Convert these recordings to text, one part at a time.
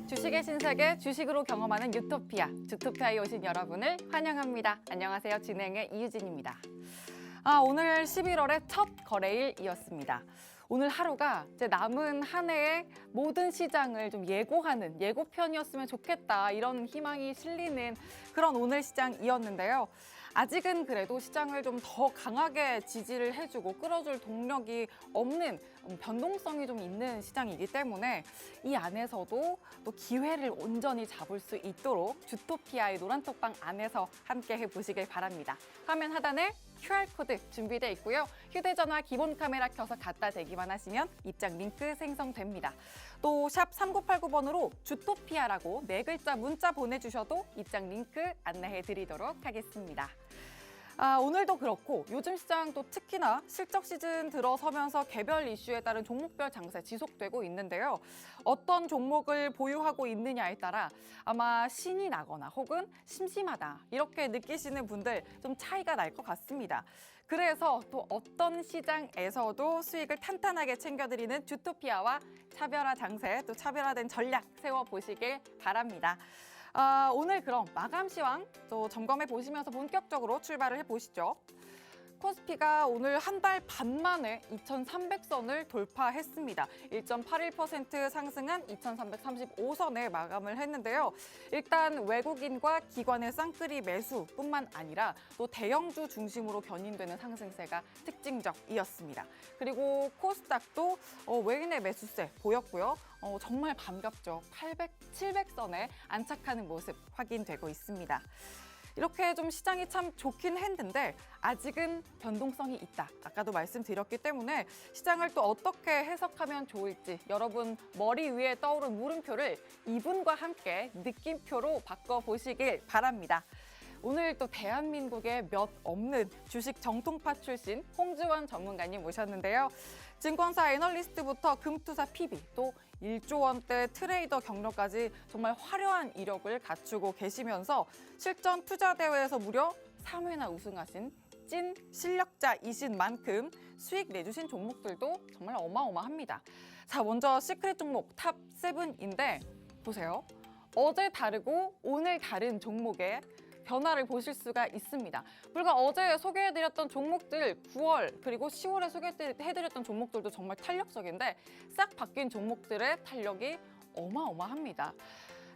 주식의 신세계, 주식으로 경험하는 유토피아, 주토피아에 오신 여러분을 환영합니다. 안녕하세요. 진행의 이유진입니다. 오늘 11월의 첫 거래일이었습니다. 오늘 하루가 이제 남은 한 해의 모든 시장을 좀 예고하는 예고편이었으면 좋겠다, 이런 희망이 실리는 그런 오늘 시장이었는데요. 아직은 그래도 시장을 좀 더 강하게 지지를 해주고 끌어줄 동력이 없는 변동성이 좀 있는 시장이기 때문에 이 안에서도 또 기회를 온전히 잡을 수 있도록 주토피아의 노란톡방 안에서 함께 해보시길 바랍니다. 화면 하단에 QR코드 준비되어 있고요. 휴대전화 기본 카메라 켜서 갖다 대기만 하시면 입장 링크 생성됩니다. 또 샵 3989번으로 주토피아라고 4글자 문자 보내주셔도 입장 링크 안내해 드리도록 하겠습니다. 오늘도 그렇고 요즘 시장 또 특히나 실적 시즌 들어서면서 개별 이슈에 따른 종목별 장세 지속되고 있는데요. 어떤 종목을 보유하고 있느냐에 따라 아마 신이 나거나 혹은 심심하다 이렇게 느끼시는 분들 좀 차이가 날 것 같습니다. 그래서 또 어떤 시장에서도 수익을 탄탄하게 챙겨드리는 주토피아와 차별화 장세, 또 차별화된 전략 세워보시길 바랍니다. 오늘 그럼 마감 시황 또 점검해 보시면서 본격적으로 출발을 해보시죠. 코스피가 오늘 한 달 반 만에 2,300선을 돌파했습니다. 1.81% 상승한 2,335선에 마감을 했는데요. 일단 외국인과 기관의 쌍끌이 매수뿐만 아니라 또 대형주 중심으로 견인되는 상승세가 특징적이었습니다. 그리고 코스닥도 외인의 매수세 보였고요. 정말 반갑죠. 800, 700선에 안착하는 모습 확인되고 있습니다. 이렇게 좀 시장이 참 좋긴 했는데 아직은 변동성이 있다. 아까도 말씀드렸기 때문에 시장을 또 어떻게 해석하면 좋을지 여러분 머리 위에 떠오른 물음표를 이분과 함께 느낌표로 바꿔보시길 바랍니다. 오늘 또 대한민국의 몇 없는 주식 정통파 출신 홍주원 전문가님 모셨는데요. 증권사 애널리스트부터 금투사 PB, 또 1조 원대 트레이더 경력까지 정말 화려한 이력을 갖추고 계시면서 실전 투자 대회에서 무려 3회나 우승하신 찐 실력자이신 만큼 수익 내주신 종목들도 정말 어마어마합니다. 자, 먼저 시크릿 종목 탑 7인데 보세요. 어제 다르고 오늘 다른 종목에 변화를 보실 수가 있습니다. 불과 어제 소개해드렸던 종목들 9월 그리고 10월에 소개해드렸던 종목들도 정말 탄력적인데 싹 바뀐 종목들의 탄력이 어마어마합니다.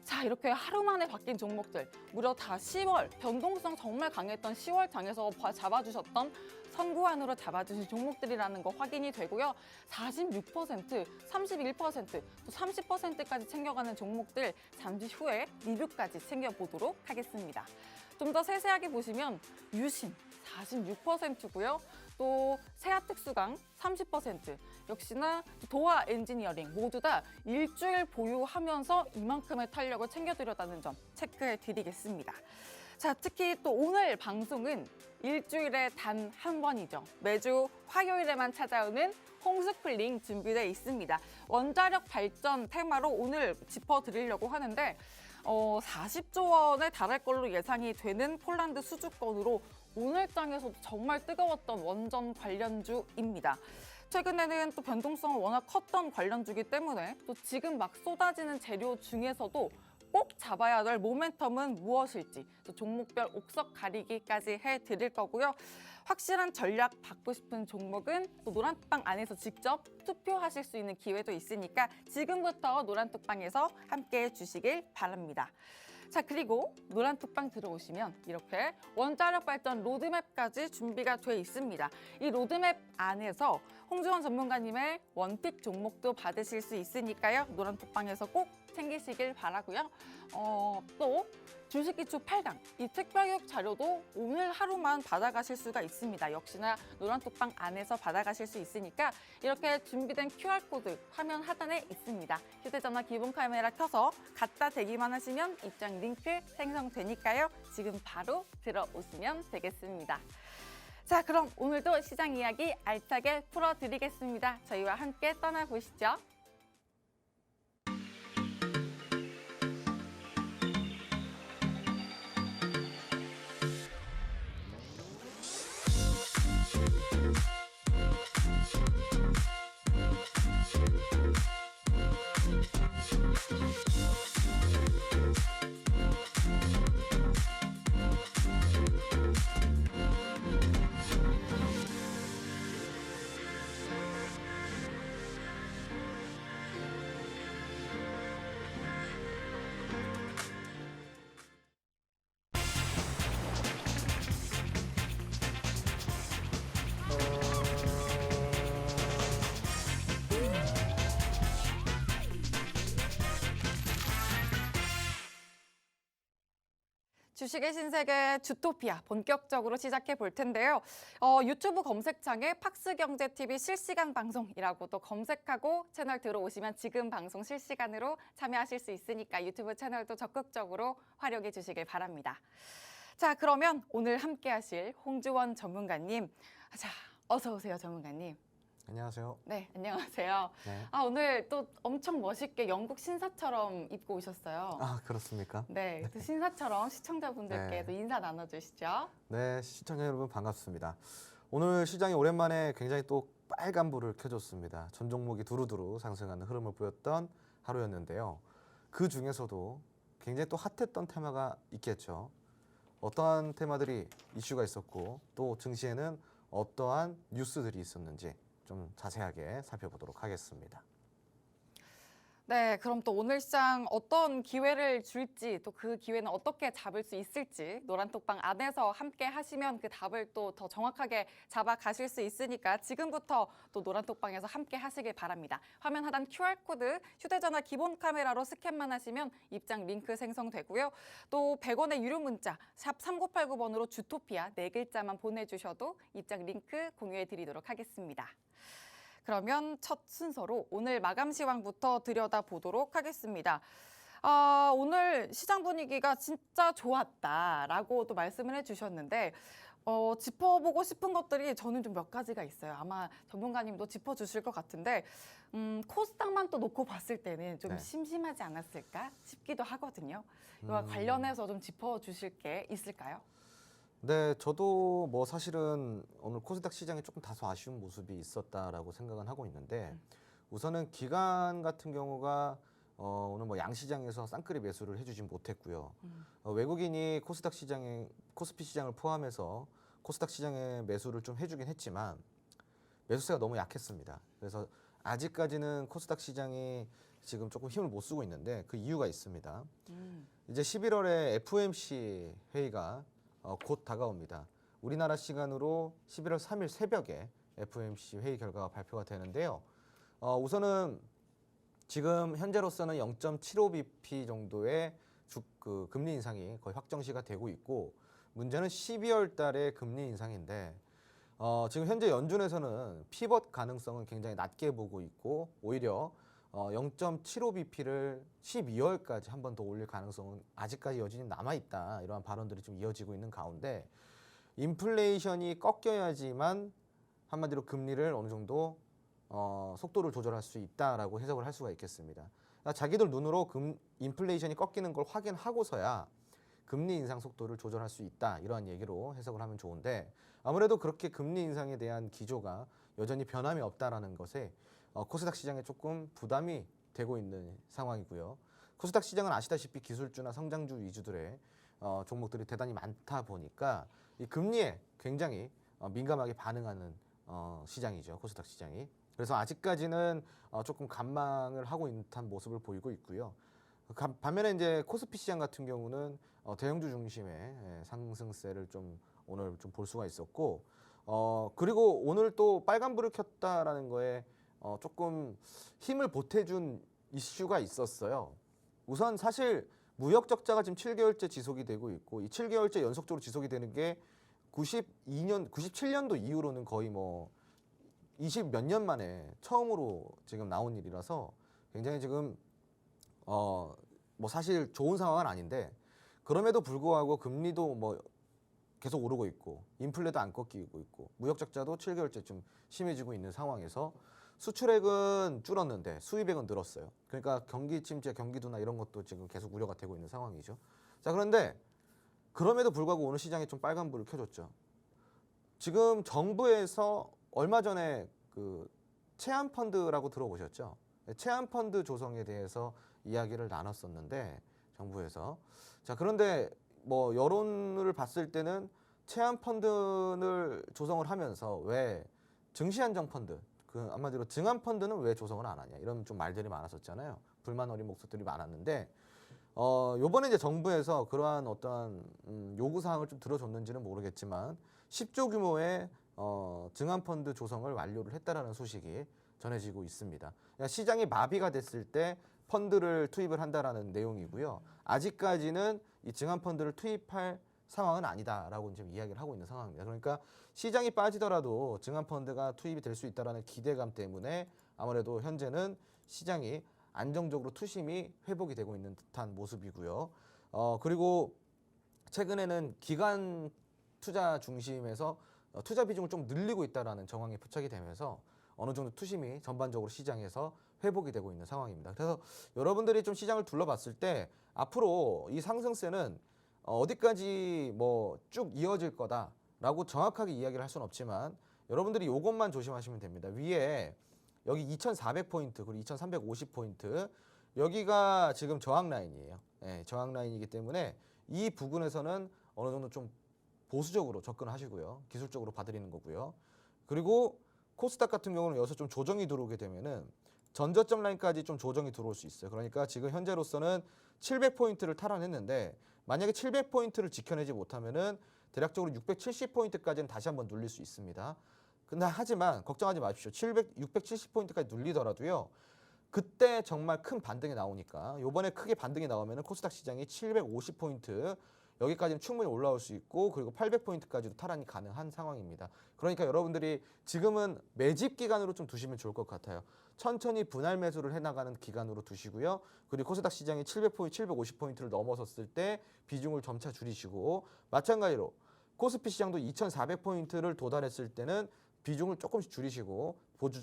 자, 이렇게 하루 만에 바뀐 종목들 무려 다 10월 변동성 정말 강했던 10월 장에서 잡아주셨던 선구안으로 잡아주신 종목들이라는 거 확인이 되고요. 46%, 31%, 또 30%까지 챙겨가는 종목들 잠시 후에 리뷰까지 챙겨보도록 하겠습니다. 좀 더 세세하게 보시면 유신 46%고요. 또 세아특수강 30%, 역시나 도화 엔지니어링 모두 다 일주일 보유하면서 이만큼의 탄력을 챙겨드렸다는 점 체크해 드리겠습니다. 자, 특히 또 오늘 방송은 일주일에 단 한 번이죠. 매주 화요일에만 찾아오는 홍수쿨링 준비되어 있습니다. 원자력 발전 테마로 오늘 짚어드리려고 하는데 40조 원에 달할 걸로 예상이 되는 폴란드 수주권으로 오늘 장에서도 정말 뜨거웠던 원전 관련주입니다. 최근에는 또 변동성은 워낙 컸던 관련주기 때문에 또 지금 막 쏟아지는 재료 중에서도 꼭 잡아야 될 모멘텀은 무엇일지 또 종목별 옥석 가리기까지 해드릴 거고요. 확실한 전략 받고 싶은 종목은 또 노란톡방 안에서 직접 투표하실 수 있는 기회도 있으니까 지금부터 노란톡방에서 함께해 주시길 바랍니다. 자, 그리고 노란톡방 들어오시면 이렇게 원자력 발전 로드맵까지 준비가 돼 있습니다. 이 로드맵 안에서 홍주원 전문가님의 원픽 종목도 받으실 수 있으니까요. 노란톡방에서 꼭 챙기시길 바라고요. 또 주식기초 8강 이 특별교육 자료도 오늘 하루만 받아가실 수가 있습니다. 역시나 노란톡방 안에서 받아가실 수 있으니까 이렇게 준비된 QR코드 화면 하단에 있습니다. 휴대전화 기본 카메라 켜서 갖다 대기만 하시면 입장 링크 생성되니까요. 지금 바로 들어오시면 되겠습니다. 자, 그럼 오늘도 시장 이야기 알차게 풀어드리겠습니다. 저희와 함께 떠나보시죠. 주식의 신세계 주토피아 본격적으로 시작해 볼 텐데요. 유튜브 검색창에 팍스경제TV 실시간 방송이라고 또 검색하고 채널 들어오시면 지금 방송 실시간으로 참여하실 수 있으니까 유튜브 채널도 적극적으로 활용해 주시길 바랍니다. 자, 그러면 오늘 함께 하실 홍주원 전문가님. 자, 어서 오세요, 전문가님. 안녕하세요. 네, 안녕하세요. 네. 오늘 또 엄청 멋있게 영국 신사처럼 입고 오셨어요. 아, 그렇습니까? 네, 또 신사처럼 시청자분들께 또 인사 나눠주시죠. 네, 시청자 여러분 반갑습니다. 오늘 시장이 오랜만에 굉장히 또 빨간불을 켜줬습니다. 전 종목이 두루두루 상승하는 흐름을 보였던 하루였는데요. 그 중에서도 굉장히 또 핫했던 테마가 있겠죠. 어떠한 테마들이 이슈가 있었고 또 증시에는 어떠한 뉴스들이 있었는지 좀 자세하게 살펴보도록 하겠습니다. 네, 그럼 또 오늘 시장 어떤 기회를 줄지 또 그 기회는 어떻게 잡을 수 있을지 노란톡방 안에서 함께 하시면 그 답을 또 더 정확하게 잡아 가실 수 있으니까 지금부터 또 노란톡방에서 함께 하시길 바랍니다. 화면 하단 QR코드 휴대전화 기본 카메라로 스캔만 하시면 입장 링크 생성되고요. 또 100원의 유료 문자 샵 3989번으로 주토피아 4글자만 보내주셔도 입장 링크 공유해 드리도록 하겠습니다. 그러면 첫 순서로 오늘 마감 시황부터 들여다보도록 하겠습니다. 오늘 시장 분위기가 진짜 좋았다라고 또 말씀을 해주셨는데 짚어보고 싶은 것들이 저는 좀 몇 가지가 있어요. 아마 전문가님도 짚어주실 것 같은데 코스닥만 또 놓고 봤을 때는 좀 네. 심심하지 않았을까 싶기도 하거든요. 이와 관련해서 좀 짚어주실 게 있을까요? 네, 저도 뭐 사실은 오늘 코스닥 시장에 조금 다소 아쉬운 모습이 있었다라고 생각은 하고 있는데 우선은 기관 같은 경우가 오늘 뭐 양시장에서 쌍끌이 매수를 해주진 못했고요. 외국인이 코스닥 시장에 코스피 시장을 포함해서 코스닥 시장에 매수를 좀 해주긴 했지만 매수세가 너무 약했습니다. 그래서 아직까지는 코스닥 시장이 지금 조금 힘을 못 쓰고 있는데 그 이유가 있습니다. 이제 11월에 FOMC 회의가 곧 다가옵니다. 우리나라 시간으로 11월 3일 새벽에 FOMC 회의 결과가 발표가 되는데요. 우선은 지금 현재로서는 0.75bp 정도의 그 금리 인상이 거의 확정시가 되고 있고 문제는 12월 달에 금리 인상인데 지금 현재 연준에서는 피벗 가능성은 굉장히 낮게 보고 있고 오히려 0.75bp를 12월까지 한 번 더 올릴 가능성은 아직까지 여전히 남아있다. 이러한 발언들이 좀 이어지고 있는 가운데 인플레이션이 꺾여야지만 한마디로 금리를 어느 정도 속도를 조절할 수 있다라고 해석을 할 수가 있겠습니다. 그러니까 자기들 눈으로 인플레이션이 꺾이는 걸 확인하고서야 금리 인상 속도를 조절할 수 있다. 이러한 얘기로 해석을 하면 좋은데 아무래도 그렇게 금리 인상에 대한 기조가 여전히 변함이 없다라는 것에 코스닥 시장에 조금 부담이 되고 있는 상황이고요. 코스닥 시장은 아시다시피 기술주나 성장주 위주들의 종목들이 대단히 많다 보니까 이 금리에 굉장히 민감하게 반응하는 시장이죠. 코스닥 시장이. 그래서 아직까지는 조금 관망을 하고 있는 듯한 모습을 보이고 있고요. 반면에 이제 코스피 시장 같은 경우는 대형주 중심의 상승세를 좀 오늘 좀 볼 수가 있었고 그리고 오늘 또 빨간불을 켰다라는 거에 조금 힘을 보태준 이슈가 있었어요. 우선 사실 무역 적자가 지금 7개월째 지속이 되고 있고 이 7개월째 연속적으로 지속이 되는 게 97년도 이후로는 거의 뭐 20 몇 년 만에 처음으로 지금 나온 일이라서 굉장히 지금 뭐 사실 좋은 상황은 아닌데 그럼에도 불구하고 금리도 뭐 계속 오르고 있고 인플레도 안 꺾이고 있고 무역 적자도 7개월째 좀 심해지고 있는 상황에서 수출액은 줄었는데 수입액은 늘었어요. 그러니까 경기 침체, 경기도나 이런 것도 지금 계속 우려가 되고 있는 상황이죠. 자, 그런데 그럼에도 불구하고 오늘 시장에 좀 빨간불을 켜줬죠. 지금 정부에서 얼마 전에 그 체한 펀드라고 들어보셨죠? 체한 펀드 조성에 대해서 이야기를 나눴었는데 정부에서 자 그런데 뭐 여론을 봤을 때는 체한 펀드를 조성을 하면서 왜 증시 안정 펀드 그 한마디로 증한 펀드는 왜 조성을 안 하냐 이런 좀 말들이 많았었잖아요. 불만 어린 목소리들이 많았는데 요번에 이제 정부에서 그러한 어떠한 요구 사항을 좀 들어줬는지는 모르겠지만 10조 규모의 증한 펀드 조성을 완료를 했다라는 소식이 전해지고 있습니다. 그러니까 시장이 마비가 됐을 때 펀드를 투입을 한다라는 내용이고요. 아직까지는 이 증한 펀드를 투입할 상황은 아니다라고 지금 이야기를 하고 있는 상황입니다. 그러니까 시장이 빠지더라도 증한 펀드가 투입이 될 수 있다라는 기대감 때문에 아무래도 현재는 시장이 안정적으로 투심이 회복이 되고 있는 듯한 모습이고요. 그리고 최근에는 기관 투자 중심에서 투자 비중을 좀 늘리고 있다라는 정황이 포착이 되면서 어느 정도 투심이 전반적으로 시장에서 회복이 되고 있는 상황입니다. 그래서 여러분들이 좀 시장을 둘러봤을 때 앞으로 이 상승세는 어디까지 뭐 쭉 이어질 거다라고 정확하게 이야기를 할 수는 없지만 여러분들이 이것만 조심하시면 됩니다. 위에 여기 2,400포인트 그리고 2,350포인트 여기가 지금 저항 라인이에요. 네, 저항 라인이기 때문에 이 부분에서는 어느 정도 좀 보수적으로 접근하시고요. 기술적으로 봐드리는 거고요. 그리고 코스닥 같은 경우는 여기서 좀 조정이 들어오게 되면은 전저점 라인까지 좀 조정이 들어올 수 있어요. 그러니까 지금 현재로서는 700포인트를 탈환했는데 만약에 700포인트를 지켜내지 못하면은 대략적으로 670포인트까지는 다시 한번 눌릴 수 있습니다. 근데 하지만 걱정하지 마십시오. 670포인트까지 눌리더라도요. 그때 정말 큰 반등이 나오니까 요번에 크게 반등이 나오면은 코스닥 시장이 750포인트 여기까지는 충분히 올라올 수 있고 그리고 800포인트까지도 탈환이 가능한 상황입니다. 그러니까 여러분들이 지금은 매집 기간으로 좀 두시면 좋을 것 같아요. 천천히 분할 매수를 해나가는 기간으로 두시고요. 그리고 코스닥 시장이 700포인트, 750포인트를 넘어섰을 때 비중을 점차 줄이시고 마찬가지로 코스피 시장도 2400포인트를 도달했을 때는 비중을 조금씩 줄이시고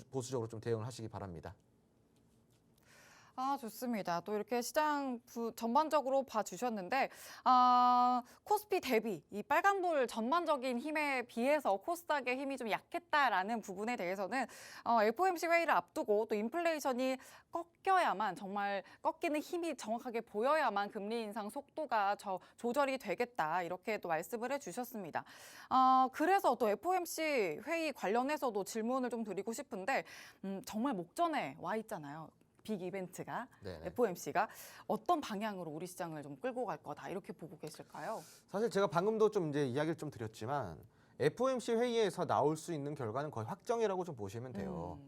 보수적으로 좀 대응을 하시기 바랍니다. 아, 좋습니다. 또 이렇게 시장 전반적으로 봐주셨는데, 코스피 대비 이 빨간불 전반적인 힘에 비해서 코스닥의 힘이 좀 약했다라는 부분에 대해서는 FOMC 회의를 앞두고 또 인플레이션이 꺾여야만 정말 꺾이는 힘이 정확하게 보여야만 금리 인상 속도가 조절이 되겠다 이렇게 또 말씀을 해주셨습니다. 그래서 또 FOMC 회의 관련해서도 질문을 좀 드리고 싶은데 정말 목전에 와 있잖아요. 빅 이벤트가 네네. FOMC가 어떤 방향으로 우리 시장을 좀 끌고 갈 거다 이렇게 보고 계실까요? 사실 제가 방금도 좀 이제 이야기를 좀 드렸지만 FOMC 회의에서 나올 수 있는 결과는 거의 확정이라고 좀 보시면 돼요.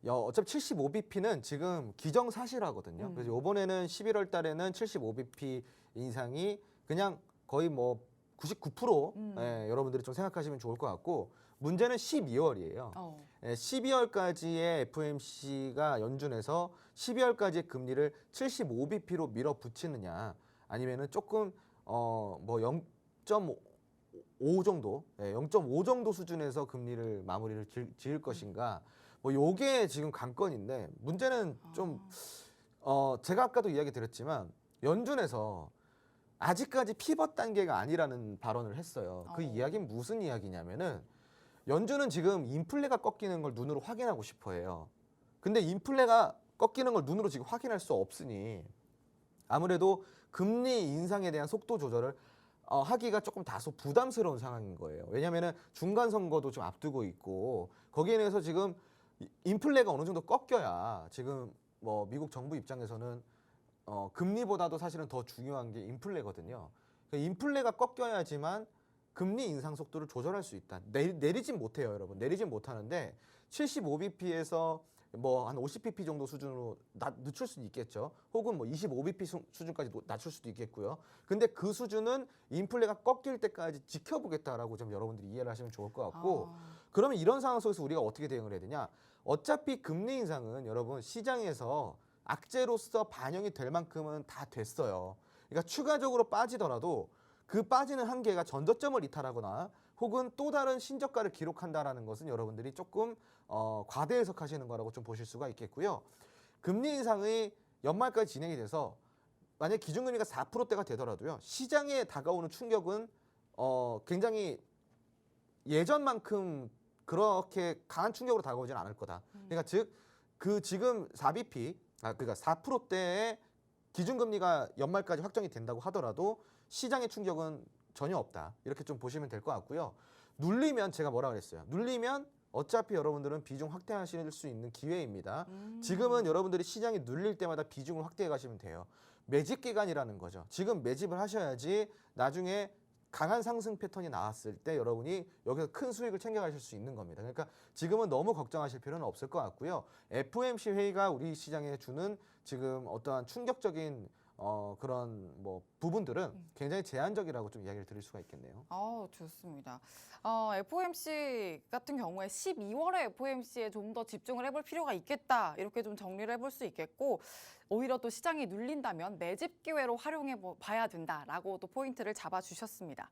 어차피 75bp는 지금 기정사실하거든요. 그래서 이번에는 11월 달에는 75bp 인상이 그냥 거의 뭐 99% 여러분들이 좀 생각하시면 좋을 것 같고 문제는 12월이에요. 12월까지의 FOMC가 연준해서 12월까지의 금리를 75bp로 밀어붙이느냐 아니면은 조금 뭐 0.5 정도, 0.5 정도 수준에서 금리를 마무리를 지을 것인가 뭐 요게 지금 관건인데 문제는 좀 제가 아까도 이야기 드렸지만 연준에서 아직까지 피벗 단계가 아니라는 발언을 했어요. 그 이야기는 무슨 이야기냐면은 연준은 지금 인플레가 꺾이는 걸 눈으로 확인하고 싶어 해요. 근데 인플레가 꺾이는 걸 눈으로 지금 확인할 수 없으니 아무래도 금리 인상에 대한 속도 조절을 하기가 조금 다소 부담스러운 상황인 거예요. 왜냐하면 중간 선거도 좀 앞두고 있고 거기에 대해서 지금 인플레가 어느 정도 꺾여야 지금 뭐 미국 정부 입장에서는 금리보다도 사실은 더 중요한 게 인플레거든요. 그러니까 인플레가 꺾여야지만 금리 인상 속도를 조절할 수 있다. 내리진 못해요, 여러분. 내리진 못하는데 75bp에서 뭐 한 50bp 정도 수준으로 늦출 수도 있겠죠. 혹은 뭐 25bp 수준까지 낮출 수도 있겠고요. 근데 그 수준은 인플레가 꺾일 때까지 지켜보겠다라고 좀 여러분들이 이해를 하시면 좋을 것 같고 그러면 이런 상황 속에서 우리가 어떻게 대응을 해야 되냐? 어차피 금리 인상은 여러분 시장에서 악재로서 반영이 될 만큼은 다 됐어요. 그러니까 추가적으로 빠지더라도 그 빠지는 한계가 전저점을 이탈하거나 혹은 또 다른 신저가를 기록한다라는 것은 여러분들이 조금 과대 해석하시는 거라고 좀 보실 수가 있겠고요. 금리 인상이 연말까지 진행이 돼서 만약 기준금리가 4%대가 되더라도요. 시장에 다가오는 충격은 굉장히 예전만큼 그렇게 강한 충격으로 다가오지는 않을 거다. 그러니까 즉 그 지금 4bp 그러니까 4%대의 기준금리가 연말까지 확정이 된다고 하더라도 시장의 충격은 전혀 없다. 이렇게 좀 보시면 될 것 같고요. 눌리면 제가 뭐라 그랬어요? 눌리면 어차피 여러분들은 비중 확대하실 수 있는 기회입니다. 지금은 여러분들이 시장이 눌릴 때마다 비중을 확대해 가시면 돼요. 매집 기간이라는 거죠. 지금 매집을 하셔야지 나중에 강한 상승 패턴이 나왔을 때 여러분이 여기서 큰 수익을 챙겨가실 수 있는 겁니다. 그러니까 지금은 너무 걱정하실 필요는 없을 것 같고요. FOMC 회의가 우리 시장에 주는 지금 어떠한 충격적인 그런 뭐 부분들은 굉장히 제한적이라고 좀 이야기를 드릴 수가 있겠네요. 좋습니다. FOMC 같은 경우에 12월에 FOMC에 좀 더 집중을 해볼 필요가 있겠다. 이렇게 좀 정리를 해볼 수 있겠고 오히려 또 시장이 눌린다면 매집 기회로 활용해 봐야 된다라고 또 포인트를 잡아주셨습니다.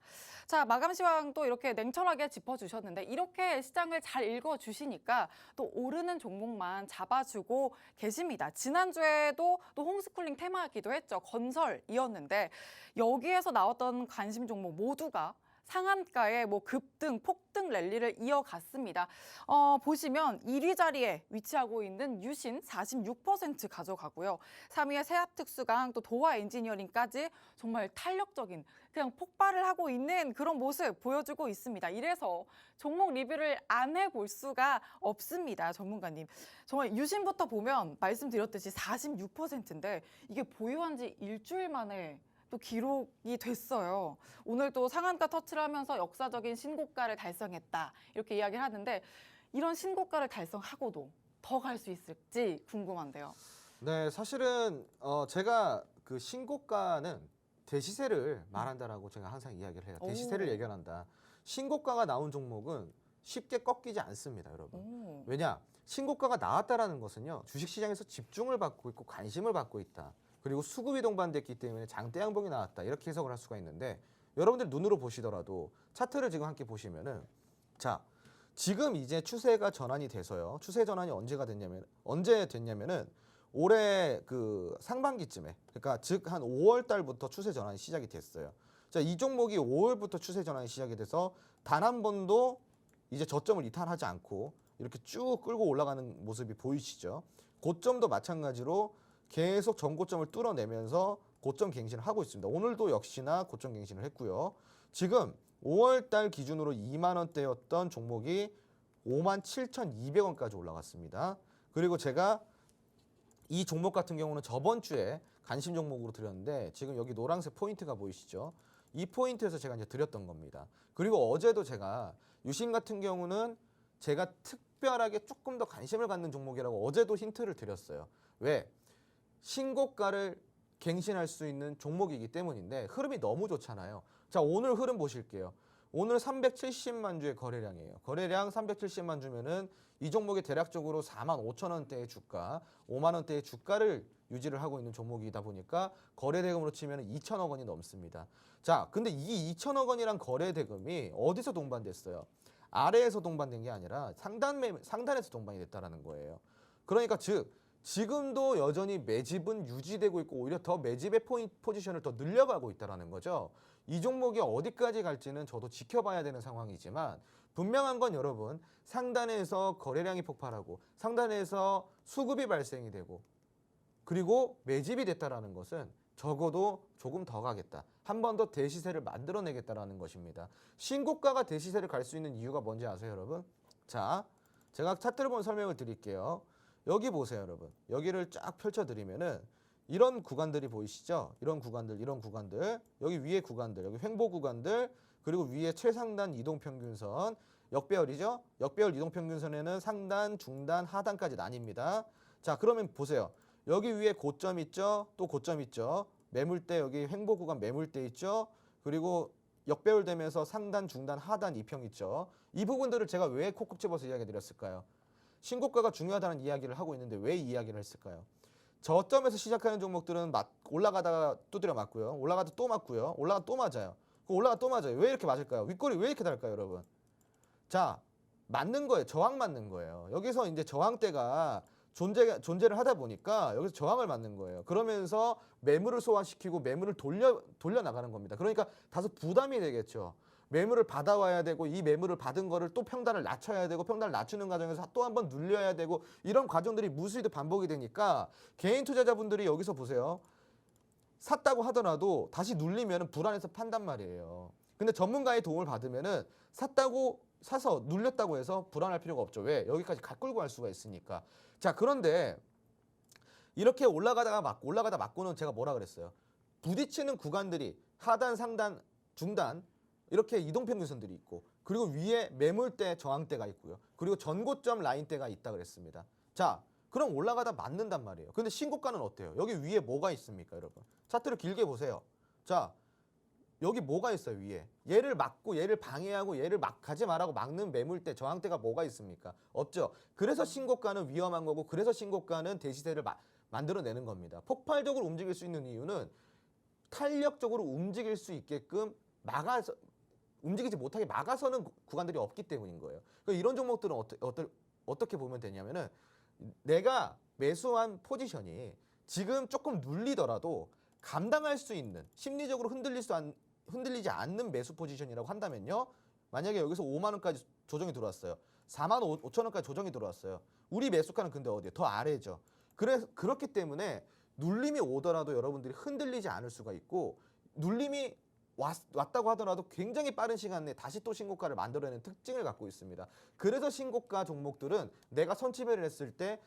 자, 마감 시황 또 이렇게 냉철하게 짚어주셨는데 이렇게 시장을 잘 읽어주시니까 또 오르는 종목만 잡아주고 계십니다. 지난주에도 또 홈스쿨링 테마이기도 했죠. 건설이었는데 여기에서 나왔던 관심 종목 모두가 상한가의 뭐 급등, 폭등 랠리를 이어갔습니다. 보시면 1위 자리에 위치하고 있는 유신 46% 가져가고요. 3위에 세압특수강, 또 도화 엔지니어링까지 정말 탄력적인 그냥 폭발을 하고 있는 그런 모습 보여주고 있습니다. 이래서 종목 리뷰를 안 해볼 수가 없습니다. 전문가님. 정말 유신부터 보면 말씀드렸듯이 46%인데 이게 보유한 지 일주일 만에 또 기록이 됐어요. 오늘 또 상한가 터치를 하면서 역사적인 신고가를 달성했다. 이렇게 이야기를 하는데 이런 신고가를 달성하고도 더 갈 수 있을지 궁금한데요. 네, 사실은 제가 그 신고가는 대시세를 말한다라고 제가 항상 이야기를 해요. 대시세를 예견한다. 신고가가 나온 종목은 쉽게 꺾이지 않습니다, 여러분. 왜냐? 신고가가 나왔다라는 것은요. 주식시장에서 집중을 받고 있고 관심을 받고 있다. 그리고 수급이 동반됐기 때문에 장대 양봉이 나왔다. 이렇게 해석을 할 수가 있는데 여러분들 눈으로 보시더라도 차트를 지금 함께 보시면은 자, 지금 이제 추세가 전환이 돼서요. 추세 전환이 언제 됐냐면은 올해 그 상반기쯤에 그러니까 즉 한 5월 달부터 추세 전환이 시작이 됐어요. 자, 이 종목이 5월부터 추세 전환이 시작이 돼서 단 한 번도 이제 저점을 이탈하지 않고 이렇게 쭉 끌고 올라가는 모습이 보이시죠? 고점도 마찬가지로 계속 전고점을 뚫어내면서 고점 갱신을 하고 있습니다. 오늘도 역시나 고점 갱신을 했고요. 지금 5월 달 기준으로 2만 원대였던 종목이 57,200원까지 올라갔습니다. 그리고 제가 이 종목 같은 경우는 저번 주에 관심 종목으로 드렸는데 지금 여기 노란색 포인트가 보이시죠? 이 포인트에서 제가 이제 드렸던 겁니다. 그리고 어제도 제가 유신 같은 경우는 제가 특별하게 조금 더 관심을 갖는 종목이라고 어제도 힌트를 드렸어요. 왜? 신고가를 갱신할 수 있는 종목이기 때문인데 흐름이 너무 좋잖아요. 자, 오늘 흐름 보실게요. 오늘 370만 주의 거래량이에요. 거래량 370만 주면은 이 종목이 대략적으로 4만 5천 원대의 주가, 5만 원대의 주가를 유지를 하고 있는 종목이다 보니까 거래대금으로 치면 2천억 원이 넘습니다. 자, 근데 이 2천억 원이란 거래대금이 어디서 동반됐어요? 아래에서 동반된 게 아니라 상단에서 동반이 됐다라는 거예요. 그러니까 즉 지금도 여전히 매집은 유지되고 있고 오히려 더 매집의 포지션을 더 늘려가고 있다는 거죠. 이 종목이 어디까지 갈지는 저도 지켜봐야 되는 상황이지만 분명한 건 여러분 상단에서 거래량이 폭발하고 상단에서 수급이 발생이 되고 그리고 매집이 됐다는 것은 적어도 조금 더 가겠다. 한 번 더 대시세를 만들어내겠다라는 것입니다. 신고가가 대시세를 갈 수 있는 이유가 뭔지 아세요, 여러분? 자, 제가 차트를 보면 설명을 드릴게요. 여기 보세요, 여러분. 여기를 쫙 펼쳐드리면은 이런 구간들이 보이시죠? 이런 구간들, 여기 위에 구간들, 여기 횡보 구간들, 그리고 위에 최상단 이동평균선, 역배열이죠? 역배열 이동평균선에는 상단, 중단, 하단까지 나뉩니다. 자, 그러면 보세요. 여기 위에 고점 있죠? 또 고점 있죠? 매물대 여기 횡보 구간 매물대 있죠? 그리고 역배열 되면서 상단, 중단, 하단 이평 있죠? 이 부분들을 제가 왜 콕콕 집어서 이야기 드렸을까요? 신고가가 중요하다는 이야기를 하고 있는데 왜 이 이야기를 했을까요? 저점에서 시작하는 종목들은 올라가다가 두드려 맞고요. 올라가다 또 맞고요. 올라가 또 맞아요. 올라가 또 맞아요. 왜 이렇게 맞을까요? 윗골이 왜 이렇게 달까요, 여러분? 자, 맞는 거예요. 저항 맞는 거예요. 여기서 이제 저항대가 존재를 하다 보니까 여기서 저항을 맞는 거예요. 그러면서 매물을 소화시키고 매물을 돌려 나가는 겁니다. 그러니까 다소 부담이 되겠죠. 매물을 받아와야 되고 이 매물을 받은 거를 또 평단을 낮춰야 되고 평단을 낮추는 과정에서 또 한 번 눌려야 되고 이런 과정들이 무수히도 반복이 되니까 개인 투자자분들이 여기서 보세요. 샀다고 하더라도 다시 눌리면 불안해서 판단 말이에요. 근데 전문가의 도움을 받으면은 사서 눌렸다고 해서 불안할 필요가 없죠. 왜? 여기까지 끌고 갈 수가 있으니까. 자, 그런데 이렇게 올라가다 맞고는 제가 뭐라 그랬어요? 부딪히는 구간들이 하단, 상단, 중단 이렇게 이동평균선들이 있고 그리고 위에 매물대, 저항대가 있고요. 그리고 전고점 라인대가 있다 그랬습니다. 자, 그럼 올라가다 맞는단 말이에요. 근데 신고가는 어때요? 여기 위에 뭐가 있습니까, 여러분? 차트를 길게 보세요. 자, 여기 뭐가 있어요, 위에? 얘를 막고 얘를 방해하고 얘를 가지 말라고 막는 매물대, 저항대가 뭐가 있습니까? 없죠. 그래서 신고가는 위험한 거고 그래서 신고가는 대시세를 만들어내는 겁니다. 폭발적으로 움직일 수 있는 이유는 탄력적으로 움직일 수 있게끔 움직이지 못하게 막아서는 구간들이 없기 때문인 거예요. 그러니까 이런 종목들은 어떻게 보면 되냐면은 내가 매수한 포지션이 지금 조금 눌리더라도 감당할 수 있는 심리적으로 흔들리지 않는 매수 포지션이라고 한다면요. 만약에 여기서 5만 원까지 조정이 들어왔어요. 4만 5천 원까지 조정이 들어왔어요. 우리 매수가는 근데 어디예요? 더 아래죠. 그렇기 때문에 눌림이 오더라도 여러분들이 흔들리지 않을 수가 있고 눌림이 왔다고 하더라도 굉장히 빠른 시간 내에 다시 또 신고가를 만들어내는 특징을 갖고 있습니다. 그래서 신고가 종목들은 내가 선취매를 했을 때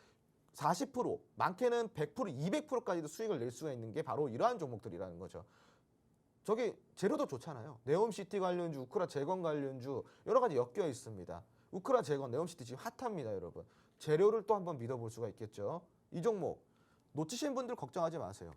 40%, 많게는 100%, 200%까지도 수익을 낼 수가 있는 게 바로 이러한 종목들이라는 거죠. 저기 재료도 좋잖아요. 네옴시티 관련주, 우크라 재건 관련주 여러 가지 엮여 있습니다. 우크라 재건, 네옴시티 지금 핫합니다, 여러분. 재료를 또 한번 믿어볼 수가 있겠죠. 이 종목 놓치신 분들 걱정하지 마세요.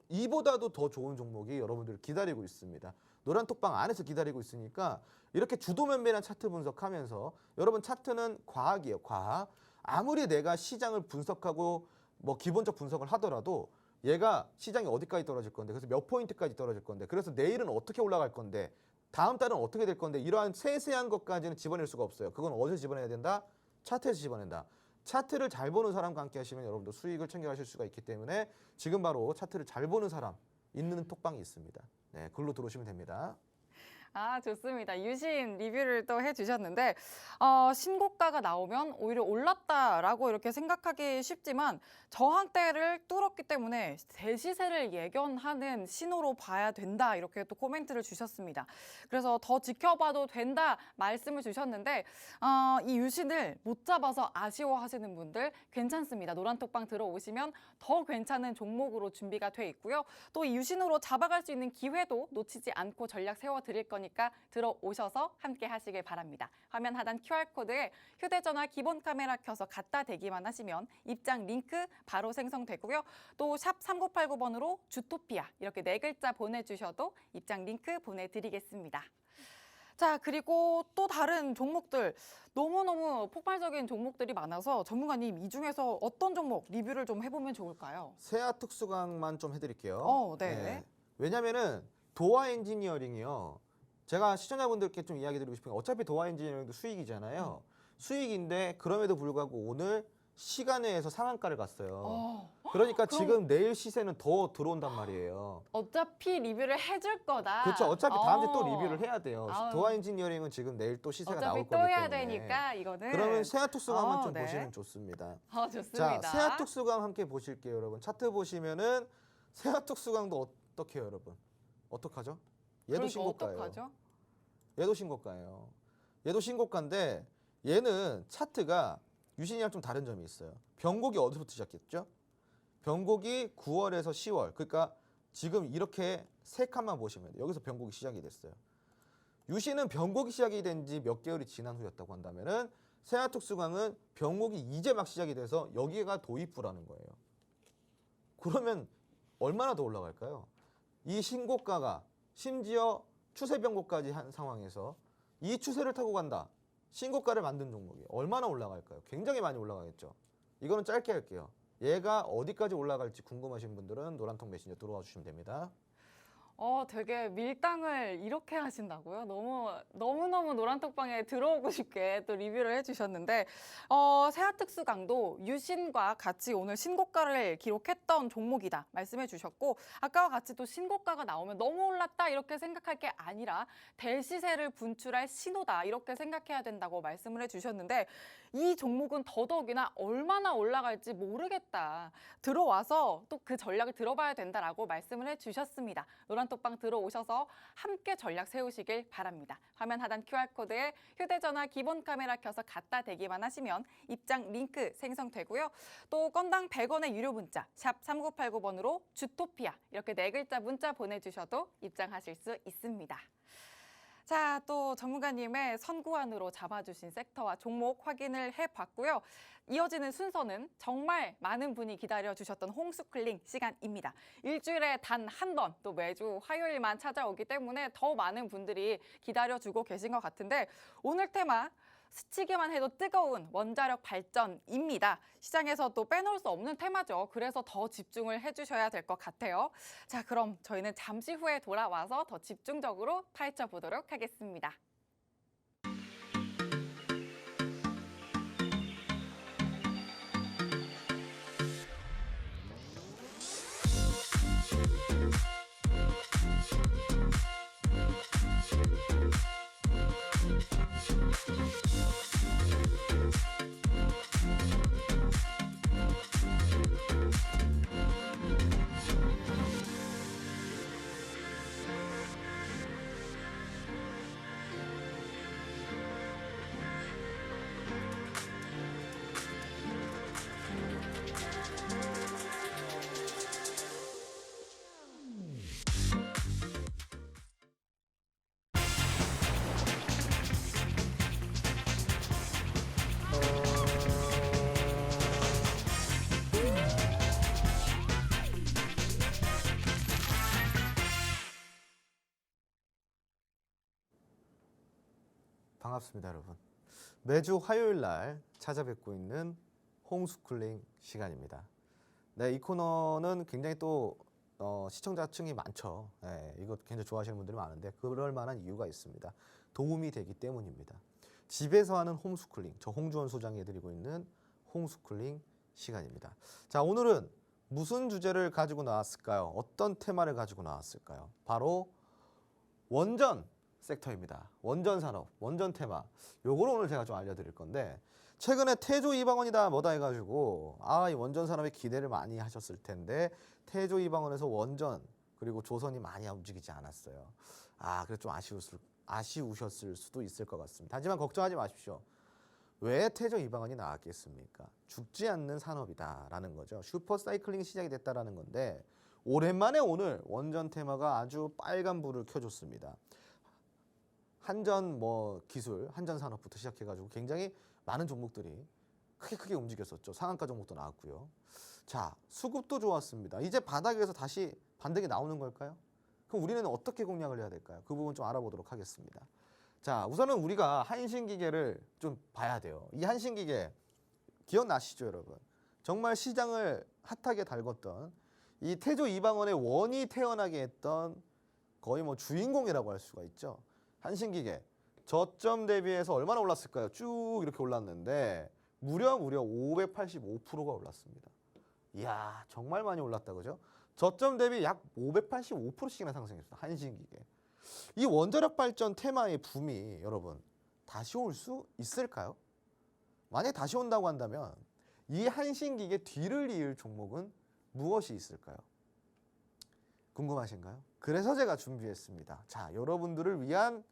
이보다도 더 좋은 종목이 여러분들을 기다리고 있습니다. 노란톡방 안에서 기다리고 있으니까 이렇게 주도면밀한 차트 분석하면서 여러분 차트는 과학이에요. 과학. 아무리 내가 시장을 분석하고 뭐 기본적 분석을 하더라도 얘가 시장이 어디까지 떨어질 건데 그래서 몇 포인트까지 떨어질 건데 그래서 내일은 어떻게 올라갈 건데 다음 달은 어떻게 될 건데 이러한 세세한 것까지는 집어낼 수가 없어요. 그건 어디서 집어내야 된다? 차트에서 집어낸다. 차트를 잘 보는 사람과 함께 하시면 여러분도 수익을 챙겨가실 수가 있기 때문에 지금 바로 차트를 잘 보는 사람 있는 톡방이 있습니다. 네, 글로 들어오시면 됩니다. 아, 좋습니다. 유신 리뷰를 또 해주셨는데 신고가가 나오면 오히려 올랐다라고 이렇게 생각하기 쉽지만 저항대를 뚫었기 때문에 대시세를 예견하는 신호로 봐야 된다 이렇게 또 코멘트를 주셨습니다. 그래서 더 지켜봐도 된다 말씀을 주셨는데 이 유신을 못 잡아서 아쉬워하시는 분들 괜찮습니다. 노란톡방 들어오시면 더 괜찮은 종목으로 준비가 돼 있고요. 또 이 유신으로 잡아갈 수 있는 기회도 놓치지 않고 전략 세워드릴 거니까 들어오셔서 함께 하시길 바랍니다. 화면 하단 QR코드에 휴대전화 기본 카메라 켜서 갖다 대기만 하시면 입장 링크 바로 생성되고요. 또 샵 3989번으로 주토피아 이렇게 4글자 보내주셔도 입장 링크 보내드리겠습니다. 자, 그리고 또 다른 종목들 너무너무 폭발적인 종목들이 많아서 전문가님 이 중에서 어떤 종목 리뷰를 좀 해보면 좋을까요? 세아 특수강만 좀 해드릴게요. 네. 왜냐면은 도화 엔지니어링이요. 제가 시청자분들께 좀 이야기 드리고 싶은 게 어차피 도화 엔지니어링도 수익이잖아요. 수익인데 그럼에도 불구하고 오늘 시간외에서 상한가를 갔어요. 그러니까 지금 내일 시세는 더 들어온단 말이에요. 어차피 리뷰를 해줄 거다. 그렇죠. 어차피 다음 주에 또 리뷰를 해야 돼요. 아우. 도화 엔지니어링은 지금 내일 또 시세가 나올 어차피 거기 또 해야 때문에. 되니까 이거는. 그러면 세아특수강만 좀 네. 보시면 좋습니다. 좋습니다. 자, 세아특수강 함께 보실게요, 여러분. 차트 보시면은 세아특수강도 어떻게 해요, 여러분? 어떡하죠? 얘도 그러니까 신고가예요. 어떡하죠? 얘도 신고가예요. 얘도 신고가인데 얘는 차트가 유신이랑 좀 다른 점이 있어요. 변곡이 어디서부터 시작했죠? 변곡이 9월에서 10월. 그러니까 지금 이렇게 세 칸만 보시면 돼요. 여기서 변곡이 시작이 됐어요. 유신은 변곡이 시작이 된 지 몇 개월이 지난 후였다고 한다면은 세아특수강은 변곡이 이제 막 시작이 돼서 여기가 도입부라는 거예요. 그러면 얼마나 더 올라갈까요? 이 신고가가 심지어 추세 변곡까지 한 상황에서 이 추세를 타고 간다. 신고가를 만든 종목이 얼마나 올라갈까요? 굉장히 많이 올라가겠죠. 이거는 짧게 할게요. 얘가 어디까지 올라갈지 궁금하신 분들은 노란통 메신저 들어와 주시면 됩니다. 되게 밀당을 이렇게 하신다고요? 너무너무 노란톡방에 들어오고 싶게 또 리뷰를 해주셨는데, 세아특수 강도 유신과 같이 오늘 신고가를 기록했던 종목이다 말씀해 주셨고, 아까와 같이 또 신고가가 나오면 너무 올랐다 이렇게 생각할 게 아니라 대시세를 분출할 신호다 이렇게 생각해야 된다고 말씀을 해주셨는데, 이 종목은 더더욱이나 얼마나 올라갈지 모르겠다. 들어와서 또 그 전략을 들어봐야 된다라고 말씀을 해주셨습니다. 노란톡방 들어오셔서 함께 전략 세우시길 바랍니다. 화면 하단 QR코드에 휴대전화 기본 카메라 켜서 갖다 대기만 하시면 입장 링크 생성되고요. 또 건당 100원의 유료 문자 샵 3989번으로 주토피아 이렇게 4글자 문자 보내주셔도 입장하실 수 있습니다. 자, 또 전문가님의 선구안으로 잡아주신 섹터와 종목 확인을 해봤고요. 이어지는 순서는 정말 많은 분이 기다려주셨던 홈스쿨링 시간입니다. 일주일에 단 한 번, 또 매주 화요일만 찾아오기 때문에 더 많은 분들이 기다려주고 계신 것 같은데, 오늘 테마 스치기만 해도 뜨거운 원자력 발전입니다. 시장에서 또 빼놓을 수 없는 테마죠. 그래서 더 집중을 해주셔야 될 것 같아요. 자, 그럼 저희는 잠시 후에 돌아와서 더 집중적으로 파헤쳐 보도록 하겠습니다. 반갑습니다, 여러분. 매주 화요일 날 찾아뵙고 있는 홈스쿨링 시간입니다. 네, 이 코너는 굉장히 또 시청자층이 많죠. 네, 이거 굉장히 좋아하시는 분들이 많은데 그럴 만한 이유가 있습니다. 도움이 되기 때문입니다. 집에서 하는 홈스쿨링, 저 홍주원 소장이 해드리고 있는 홈스쿨링 시간입니다. 자, 오늘은 무슨 주제를 가지고 나왔을까요? 어떤 테마를 가지고 나왔을까요? 바로 원전 섹터입니다. 원전 산업, 원전 테마. 요거를 오늘 제가 좀 알려드릴 건데, 최근에 태조 이방원이다 뭐다 해가지고 이 원전 산업에 기대를 많이 하셨을 텐데 태조 이방원에서 원전 그리고 조선이 많이 움직이지 않았어요. 그래서 좀 아쉬우셨을 수도 있을 것 같습니다. 하지만 걱정하지 마십시오. 왜 태조 이방원이 나왔겠습니까? 죽지 않는 산업이다라는 거죠. 슈퍼 사이클링 시작이 됐다라는 건데, 오랜만에 오늘 원전 테마가 아주 빨간 불을 켜줬습니다. 한전 기술, 한전 산업부터 시작해가지고 굉장히 많은 종목들이 크게 움직였었죠. 상한가 종목도 나왔고요. 자, 수급도 좋았습니다. 이제 바닥에서 다시 반등이 나오는 걸까요? 그럼 우리는 어떻게 공략을 해야 될까요? 그 부분 좀 알아보도록 하겠습니다. 자, 우선은 우리가 한신기계를 좀 봐야 돼요. 이 한신기계 기억나시죠, 여러분? 정말 시장을 핫하게 달궜던 이 태조 이방원의 원이 태어나게 했던 거의 주인공이라고 할 수가 있죠. 한신기계 저점 대비해서 얼마나 올랐을까요? 쭉 이렇게 올랐는데 무려 585%가 올랐습니다. 이야, 정말 많이 올랐다, 그죠? 저점 대비 약 585%씩이나 상승했습니다. 한신기계. 이 원자력 발전 테마의 붐이 여러분 다시 올 수 있을까요? 만약에 다시 온다고 한다면 이 한신기계 뒤를 이을 종목은 무엇이 있을까요? 궁금하신가요? 그래서 제가 준비했습니다. 자, 여러분들을 위한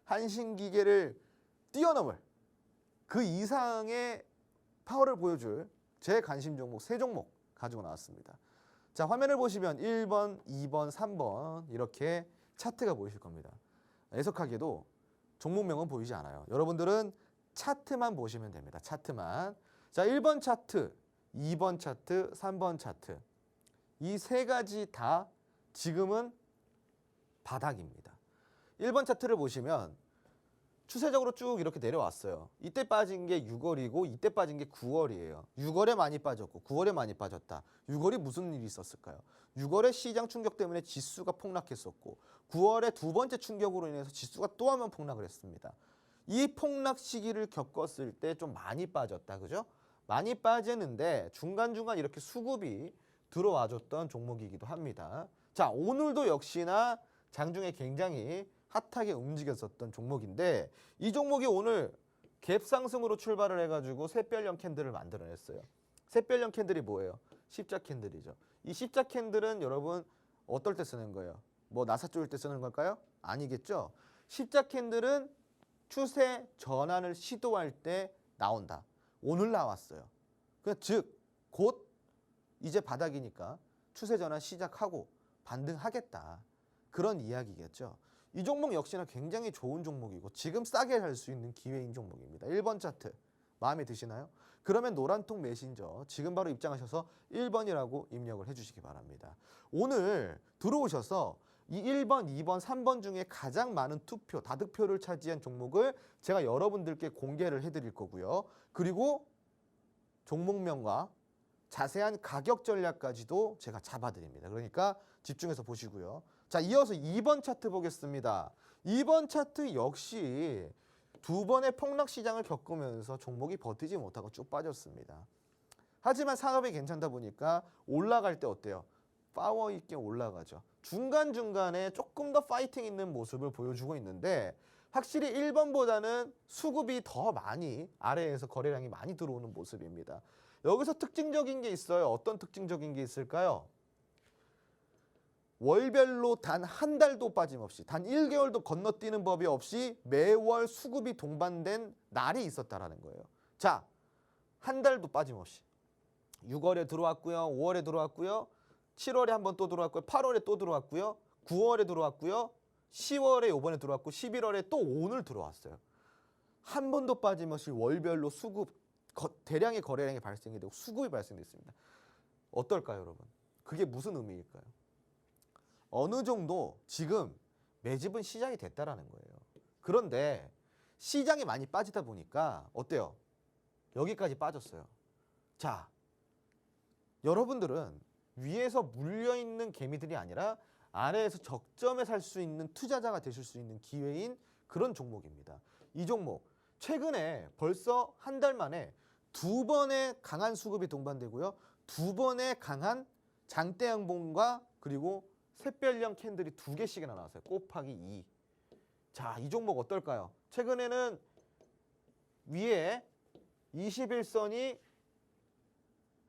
한신기계를 뛰어넘을 그 이상의 파워를 보여줄 제 관심 종목 3종목 가지고 나왔습니다. 자, 화면을 보시면 1번, 2번, 3번 이렇게 차트가 보이실 겁니다. 애석하게도 종목명은 보이지 않아요. 여러분들은 차트만 보시면 됩니다. 차트만. 자, 1번 차트, 2번 차트, 3번 차트. 이 3가지 다 지금은 바닥입니다. 1번 차트를 보시면 추세적으로 쭉 이렇게 내려왔어요. 이때 빠진 게 6월이고 이때 빠진 게 9월이에요. 6월에 많이 빠졌고 9월에 많이 빠졌다. 6월이 무슨 일이 있었을까요? 6월에 시장 충격 때문에 지수가 폭락했었고 9월에 두 번째 충격으로 인해서 지수가 또 한 번 폭락을 했습니다. 이 폭락 시기를 겪었을 때 좀 많이 빠졌다. 그죠? 많이 빠졌는데 중간중간 이렇게 수급이 들어와줬던 종목이기도 합니다. 자, 오늘도 역시나 장중에 굉장히 핫하게 움직였었던 종목인데 이 종목이 오늘 갭 상승으로 출발을 해가지고 샛별형 캔들을 만들어냈어요. 샛별형 캔들이 뭐예요? 십자 캔들이죠. 이 십자 캔들은 여러분 어떨 때 쓰는 거예요? 뭐 나사 쪼일 때 쓰는 걸까요? 아니겠죠. 십자 캔들은 추세 전환을 시도할 때 나온다. 오늘 나왔어요. 즉 곧 이제 바닥이니까 추세 전환 시작하고 반등하겠다. 그런 이야기겠죠. 이 종목 역시나 굉장히 좋은 종목이고 지금 싸게 살 수 있는 기회인 종목입니다. 1번 차트 마음에 드시나요? 그러면 노란통 메신저 지금 바로 입장하셔서 1번이라고 입력을 해주시기 바랍니다. 오늘 들어오셔서 이 1번, 2번, 3번 중에 가장 많은 투표, 다득표를 차지한 종목을 제가 여러분들께 공개를 해드릴 거고요. 그리고 종목명과 자세한 가격 전략까지도 제가 잡아드립니다. 그러니까 집중해서 보시고요. 자, 이어서 2번 차트 보겠습니다. 2번 차트 역시 두 번의 폭락 시장을 겪으면서 종목이 버티지 못하고 쭉 빠졌습니다. 하지만 산업이 괜찮다 보니까 올라갈 때 어때요? 파워 있게 올라가죠. 중간중간에 조금 더 파이팅 있는 모습을 보여주고 있는데 확실히 1번보다는 수급이 더 많이 아래에서 거래량이 많이 들어오는 모습입니다. 여기서 특징적인 게 있어요. 어떤 특징적인 게 있을까요? 월별로 단 한 달도 빠짐없이 단 1개월도 건너뛰는 법이 없이 매월 수급이 동반된 날이 있었다라는 거예요. 자, 한 달도 빠짐없이 6월에 들어왔고요. 5월에 들어왔고요. 7월에 한 번 또 들어왔고요. 8월에 또 들어왔고요. 9월에 들어왔고요. 10월에 요번에 들어왔고 11월에 또 오늘 들어왔어요. 한 번도 빠짐없이 월별로 수급 대량의 거래량이 발생이 되고 수급이 발생됐습니다. 어떨까요, 여러분? 그게 무슨 의미일까요? 어느 정도 지금 매집은 시작이 됐다라는 거예요. 그런데 시장이 많이 빠지다 보니까 어때요? 여기까지 빠졌어요. 자, 여러분들은 위에서 물려있는 개미들이 아니라 아래에서 적점에 살 수 있는 투자자가 되실 수 있는 기회인 그런 종목입니다. 이 종목 최근에 벌써 한 달 만에 두 번의 강한 수급이 동반되고요. 두 번의 강한 장대 양봉과 그리고 샛별형 캔들이 2개씩이나 나왔어요. 곱하기 2. 자, 이 종목 어떨까요? 최근에는 위에 21선이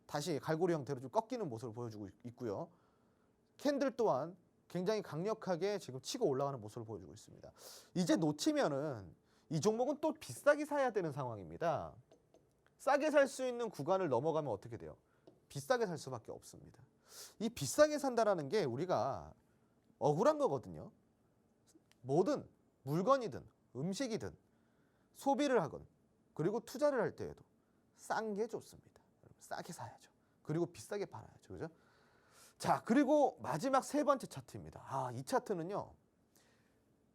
다시 갈고리 형태로 좀 꺾이는 모습을 보여주고 있고요. 캔들 또한 굉장히 강력하게 지금 치고 올라가는 모습을 보여주고 있습니다. 이제 놓치면은 이 종목은 또 비싸게 사야 되는 상황입니다. 싸게 살 수 있는 구간을 넘어가면 어떻게 돼요? 비싸게 살 수밖에 없습니다. 이 비싸게 산다라는 게 우리가 억울한 거거든요. 뭐든 물건이든 음식이든 소비를 하건 그리고 투자를 할 때에도 싼 게 좋습니다. 싸게 사야죠. 그리고 비싸게 팔아야죠. 그죠? 자, 그리고 마지막 세 번째 차트입니다. 아, 이 차트는요.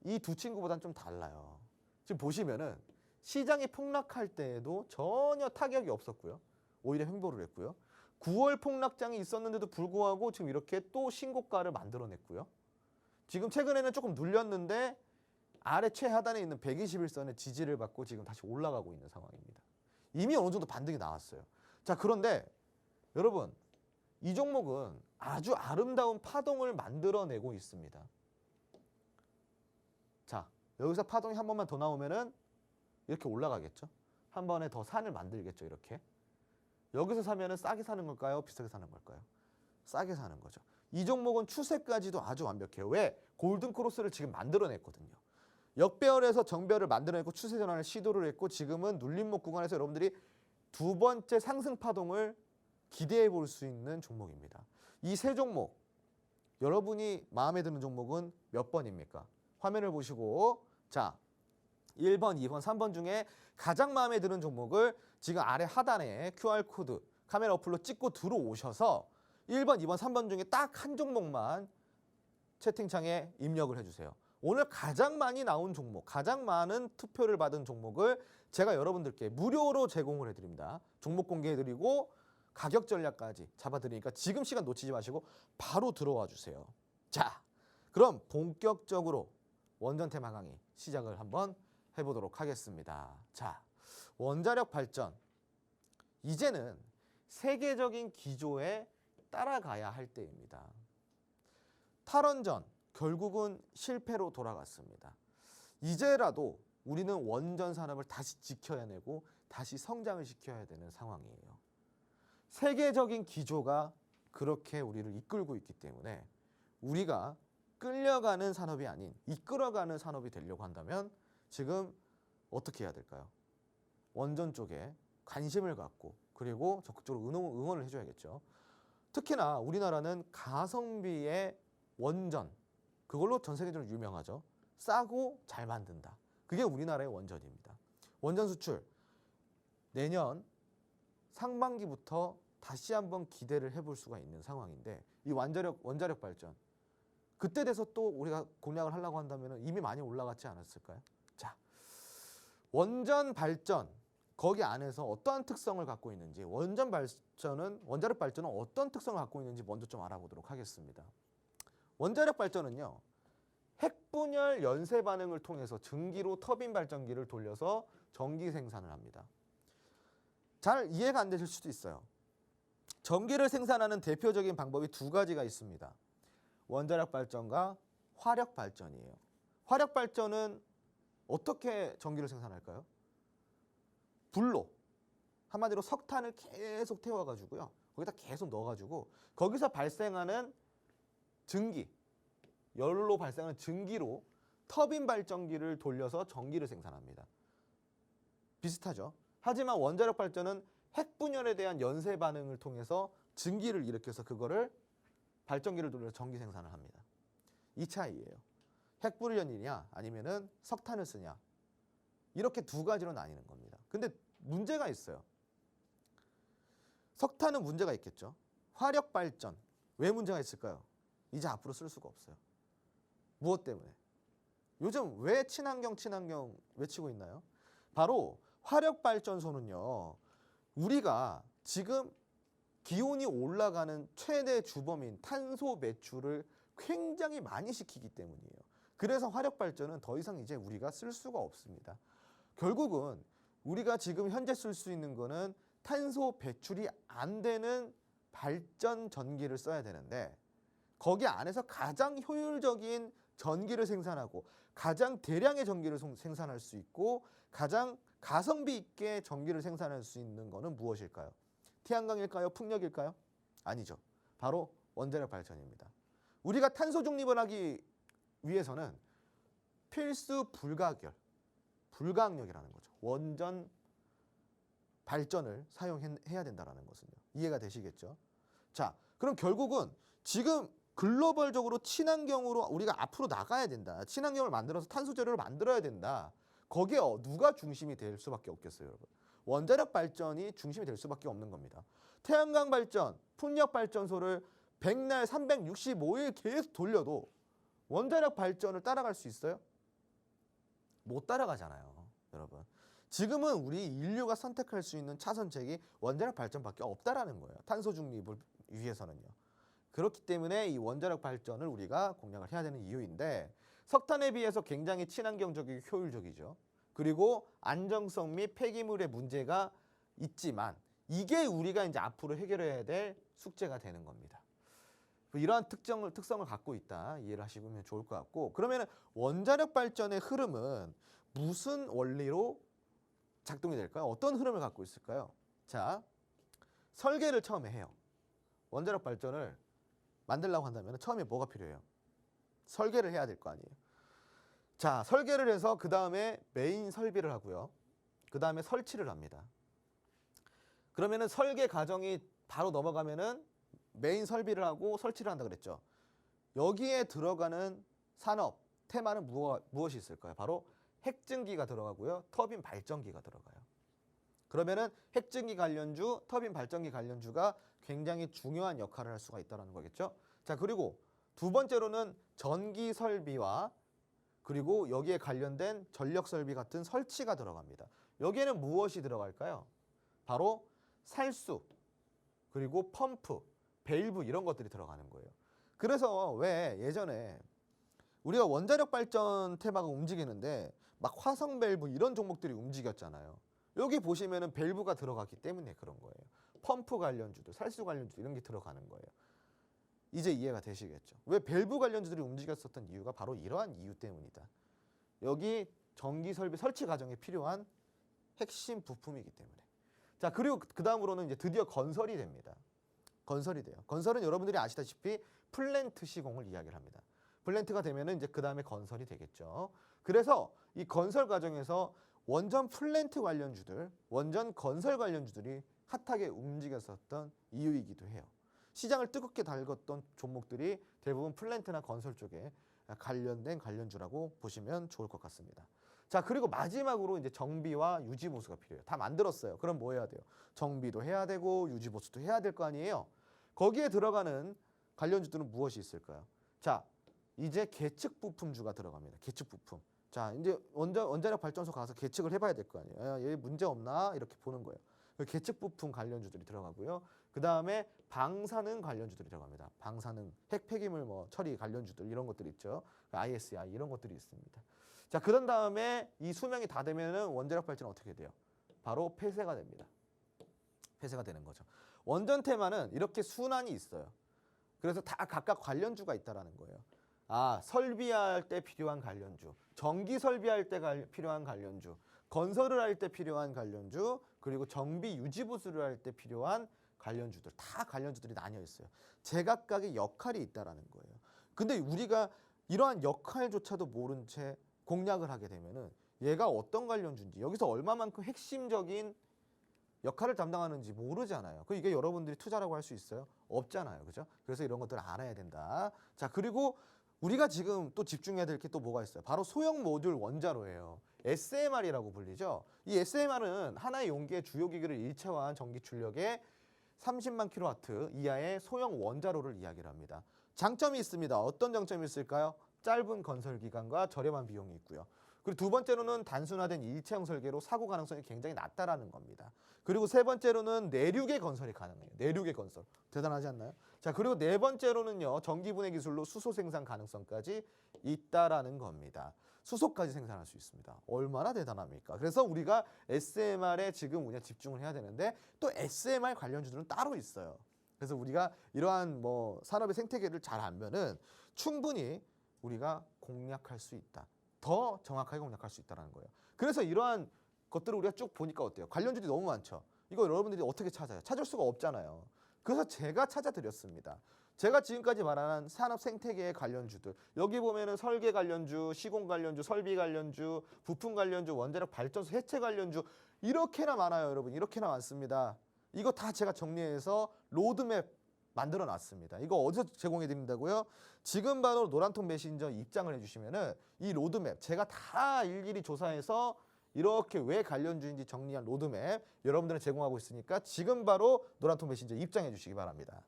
이 두 친구보다는 좀 달라요. 지금 보시면은 시장이 폭락할 때에도 전혀 타격이 없었고요. 오히려 횡보를 했고요. 9월 폭락장이 있었는데도 불구하고 지금 이렇게 또 신고가를 만들어냈고요. 지금 최근에는 조금 눌렸는데 아래 최하단에 있는 121선의 지지를 받고 지금 다시 올라가고 있는 상황입니다. 이미 어느 정도 반등이 나왔어요. 자, 그런데 여러분 이 종목은 아주 아름다운 파동을 만들어내고 있습니다. 자, 여기서 파동이 한 번만 더 나오면은 이렇게 올라가겠죠. 한 번에 더 산을 만들겠죠. 이렇게. 여기서 사면은 싸게 사는 걸까요? 비싸게 사는 걸까요? 싸게 사는 거죠. 이 종목은 추세까지도 아주 완벽해요. 왜? 골든 크로스를 지금 만들어냈거든요. 역배열에서 정배열을 만들어냈고 추세 전환을 시도를 했고 지금은 눌림목 구간에서 여러분들이 두 번째 상승 파동을 기대해 볼 수 있는 종목입니다. 이 세 종목 여러분이 마음에 드는 종목은 몇 번입니까? 화면을 보시고 자 1번, 2번, 3번 중에 가장 마음에 드는 종목을 지금 아래 하단에 QR코드 카메라 어플로 찍고 들어오셔서 1번, 2번, 3번 중에 딱 한 종목만 채팅창에 입력을 해주세요. 오늘 가장 많이 나온 종목, 가장 많은 투표를 받은 종목을 제가 여러분들께 무료로 제공을 해드립니다. 종목 공개해드리고 가격 전략까지 잡아드리니까 지금 시간 놓치지 마시고 바로 들어와 주세요. 자, 그럼 본격적으로 원전 테마 강의 시작을 한번 해보도록 하겠습니다. 자, 원자력 발전. 이제는 세계적인 기조에 따라가야 할 때입니다. 탈원전 결국은 실패로 돌아갔습니다. 이제라도 우리는 원전 산업을 다시 지켜내고 다시 성장을 시켜야 되는 상황이에요. 세계적인 기조가 그렇게 우리를 이끌고 있기 때문에 우리가 끌려가는 산업이 아닌 이끌어가는 산업이 되려고 한다면 지금 어떻게 해야 될까요? 원전 쪽에 관심을 갖고 그리고 적극적으로 응원을 해줘야겠죠. 특히나 우리나라는 가성비의 원전, 그걸로 전 세계적으로 유명하죠. 싸고 잘 만든다. 그게 우리나라의 원전입니다. 원전 수출 내년 상반기부터 다시 한번 기대를 해볼 수가 있는 상황인데 이 원자력 발전 그때 돼서 또 우리가 공략을 하려고 한다면 이미 많이 올라갔지 않았을까요? 자, 원전 발전 거기 안에서 어떠한 특성을 갖고 있는지 원자력 발전은 어떤 특성을 갖고 있는지 먼저 좀 알아보도록 하겠습니다. 원자력 발전은요. 핵분열 연쇄 반응을 통해서 증기로 터빈 발전기를 돌려서 전기 생산을 합니다. 잘 이해가 안 되실 수도 있어요. 전기를 생산하는 대표적인 방법이 두 가지가 있습니다. 원자력 발전과 화력 발전이에요. 화력 발전은 어떻게 전기를 생산할까요? 불로, 한마디로 석탄을 계속 태워가지고요. 거기다 계속 넣어가지고 거기서 발생하는 증기, 열로 발생하는 증기로 터빈 발전기를 돌려서 전기를 생산합니다. 비슷하죠. 하지만 원자력 발전은 핵분열에 대한 연쇄 반응을 통해서 증기를 일으켜서 그거를 발전기를 돌려서 전기 생산을 합니다. 이 차이예요. 핵분열이냐 아니면은 석탄을 쓰냐. 이렇게 두 가지로 나뉘는 겁니다. 근데 문제가 있어요. 석탄은 문제가 있겠죠. 화력 발전 왜 문제가 있을까요? 이제 앞으로 쓸 수가 없어요. 무엇 때문에? 요즘 왜 친환경 외치고 있나요? 바로 화력 발전소는요. 우리가 지금 기온이 올라가는 최대 주범인 탄소 배출을 굉장히 많이 시키기 때문이에요. 그래서 화력 발전은 더 이상 이제 우리가 쓸 수가 없습니다. 결국은 우리가 지금 현재 쓸 수 있는 거는 탄소 배출이 안 되는 발전 전기를 써야 되는데 거기 안에서 가장 효율적인 전기를 생산하고 가장 대량의 전기를 생산할 수 있고 가장 가성비 있게 전기를 생산할 수 있는 거는 무엇일까요? 태양광일까요? 풍력일까요? 아니죠. 바로 원자력 발전입니다. 우리가 탄소 중립을 하기 위해서는 필수 불가항력이라는 거죠. 원전 발전을 사용해야 된다는 것은요. 이해가 되시겠죠? 자, 그럼 결국은 지금 글로벌적으로 친환경으로 우리가 앞으로 나가야 된다. 친환경을 만들어서 탄소 재료를 만들어야 된다. 거기에 누가 중심이 될 수밖에 없겠어요, 여러분? 원자력 발전이 중심이 될 수밖에 없는 겁니다. 태양광 발전, 풍력 발전소를 100날 365일 계속 돌려도 원자력 발전을 따라갈 수 있어요? 못 따라가잖아요, 여러분. 지금은 우리 인류가 선택할 수 있는 차선책이 원자력 발전밖에 없다라는 거예요. 탄소 중립을 위해서는요. 그렇기 때문에 이 원자력 발전을 우리가 공략을 해야 되는 이유인데 석탄에 비해서 굉장히 친환경적이고 효율적이죠. 그리고 안정성 및 폐기물의 문제가 있지만 이게 우리가 이제 앞으로 해결해야 될 숙제가 되는 겁니다. 이러한 특성을 갖고 있다 이해를 하시면 좋을 것 같고 그러면 원자력 발전의 흐름은 무슨 원리로 작동이 될까요? 어떤 흐름을 갖고 있을까요? 자, 설계를 처음에 해요. 원자력 발전을 만들려고 한다면 처음에 뭐가 필요해요? 설계를 해야 될 거 아니에요. 자, 설계를 해서 그 다음에 메인 설비를 하고요. 그 다음에 설치를 합니다. 그러면은 설계 과정이 바로 넘어가면은 메인 설비를 하고 설치를 한다 그랬죠. 여기에 들어가는 산업 테마는 무엇이 있을까요? 바로 핵증기가 들어가고요. 터빈 발전기가 들어가요. 그러면은 핵증기 관련주, 터빈 발전기 관련주가 굉장히 중요한 역할을 할 수가 있다는 거겠죠. 자, 그리고 두 번째로는 전기 설비와 그리고 여기에 관련된 전력 설비 같은 설치가 들어갑니다. 여기에는 무엇이 들어갈까요? 바로 살수, 그리고 펌프, 밸브 이런 것들이 들어가는 거예요. 그래서 왜 예전에 우리가 원자력 발전 테마가 움직이는데 막 화성 밸브 이런 종목들이 움직였잖아요. 여기 보시면은 밸브가 들어갔기 때문에 그런 거예요. 펌프 관련주도, 살수 관련주도 이런 게 들어가는 거예요. 이제 이해가 되시겠죠? 왜 밸브 관련주들이 움직였었던 이유가 바로 이러한 이유 때문이다. 여기 전기 설비 설치 과정에 필요한 핵심 부품이기 때문에. 자, 그리고 그 다음으로는 이제 드디어 건설이 됩니다. 건설이 돼요. 건설은 여러분들이 아시다시피 플랜트 시공을 이야기를 합니다. 플랜트가 되면은 이제 그 다음에 건설이 되겠죠. 그래서 이 건설 과정에서 원전 플랜트 관련주들, 원전 건설 관련주들이 핫하게 움직였었던 이유이기도 해요. 시장을 뜨겁게 달궜던 종목들이 대부분 플랜트나 건설 쪽에 관련된 관련주라고 보시면 좋을 것 같습니다. 자, 그리고 마지막으로 이제 정비와 유지 보수가 필요해요. 다 만들었어요. 그럼 뭐 해야 돼요? 정비도 해야 되고 유지 보수도 해야 될 거 아니에요. 거기에 들어가는 관련주들은 무엇이 있을까요? 자, 이제 계측 부품주가 들어갑니다. 계측 부품. 자, 이제 원자력 발전소 가서 계측을 해봐야 될 거 아니에요. 얘 문제 없나? 이렇게 보는 거예요. 계측 부품 관련주들이 들어가고요. 그 다음에 방사능 관련주들이 들어갑니다. 방사능, 핵 폐기물 뭐 처리 관련주들 이런 것들이 있죠. ISI 이런 것들이 있습니다. 자, 그런 다음에 이 수명이 다 되면은 원자력 발전은 어떻게 돼요? 바로 폐쇄가 됩니다. 폐쇄가 되는 거죠. 원전 테마는 이렇게 순환이 있어요. 그래서 다 각각 관련주가 있다라는 거예요. 아, 설비할 때 필요한 관련주, 전기 설비할 때 필요한 관련주, 건설을 할 때 필요한 관련주, 그리고 정비 유지 보수를 할 때 필요한 관련주들, 다 관련주들이 나뉘어 있어요. 제각각의 역할이 있다라는 거예요. 근데 우리가 이러한 역할조차도 모른 채 공략을 하게 되면은 얘가 어떤 관련주인지, 여기서 얼마만큼 핵심적인 역할을 담당하는지 모르잖아요. 그 이게 여러분들이 투자라고 할 수 있어요? 없잖아요. 그죠? 그래서 이런 것들을 알아야 된다. 자, 그리고 우리가 지금 또 집중해야 될 게 또 뭐가 있어요? 바로 소형 모듈 원자로예요. SMR이라고 불리죠. 이 SMR은 하나의 용기의 주요 기기를 일체화한 전기 출력의 30만 킬로와트 이하의 소형 원자로를 이야기를 합니다. 장점이 있습니다. 어떤 장점이 있을까요? 짧은 건설 기간과 저렴한 비용이 있고요. 그리고 두 번째로는 단순화된 일체형 설계로 사고 가능성이 굉장히 낮다라는 겁니다. 그리고 세 번째로는 내륙의 건설이 가능해요. 내륙의 건설. 대단하지 않나요? 자, 그리고 네 번째로는요. 전기분해 기술로 수소 생산 가능성까지 있다라는 겁니다. 수소까지 생산할 수 있습니다. 얼마나 대단합니까? 그래서 우리가 SMR에 지금 우리가 집중을 해야 되는데 또 SMR 관련주들은 따로 있어요. 그래서 우리가 이러한 뭐 산업의 생태계를 잘 알면은 충분히 우리가 공략할 수 있다. 더 정확하게 공략할 수 있다는 거예요. 그래서 이러한 것들을 우리가 쭉 보니까 어때요? 관련주들이 너무 많죠. 이거 여러분들이 어떻게 찾아요? 찾을 수가 없잖아요. 그래서 제가 찾아드렸습니다. 제가 지금까지 말한 산업 생태계의 관련주들, 여기 보면은 설계 관련주, 시공 관련주, 설비 관련주, 부품 관련주, 원자력 발전소 해체 관련주 이렇게나 많아요, 여러분. 이렇게나 많습니다. 이거 다 제가 정리해서 로드맵 만들어 놨습니다. 이거 어디서 제공해 드린다고요? 지금 바로 노란통 메신저 입장을 해주시면은 이 로드맵 제가 다 일일이 조사해서 이렇게 왜 관련주인지 정리한 로드맵 여러분들은 제공하고 있으니까 지금 바로 노란통 메신저 입장해 주시기 바랍니다.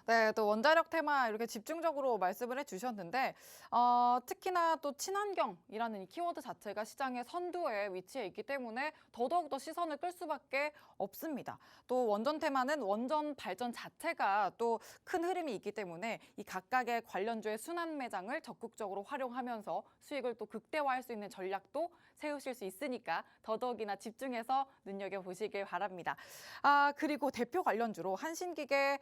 네, 또 원자력 테마 이렇게 집중적으로 말씀을 해주셨는데 특히나 또 친환경이라는 이 키워드 자체가 시장의 선두에 위치해 있기 때문에 더더욱 더 시선을 끌 수밖에 없습니다. 또 원전 테마는 원전 발전 자체가 또 큰 흐름이 있기 때문에 이 각각의 관련주의 순환 매장을 적극적으로 활용하면서 수익을 또 극대화할 수 있는 전략도 세우실 수 있으니까 더더욱이나 집중해서 눈여겨보시길 바랍니다. 그리고 대표 관련주로 한신기계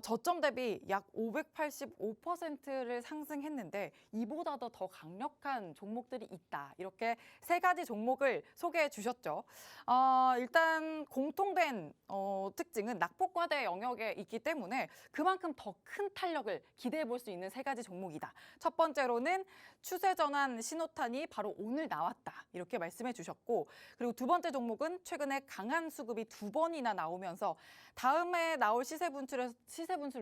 저점 대비 약 585%를 상승했는데 이보다도 더 강력한 종목들이 있다. 이렇게 세 가지 종목을 소개해 주셨죠. 일단 공통된 특징은 낙폭과대 영역에 있기 때문에 그만큼 더 큰 탄력을 기대해 볼 수 있는 세 가지 종목이다. 첫 번째로는 추세 전환 신호탄이 바로 오늘 나왔다. 이렇게 말씀해 주셨고, 그리고 두 번째 종목은 최근에 강한 수급이 2번이나 나오면서 다음에 나올 시세 분출을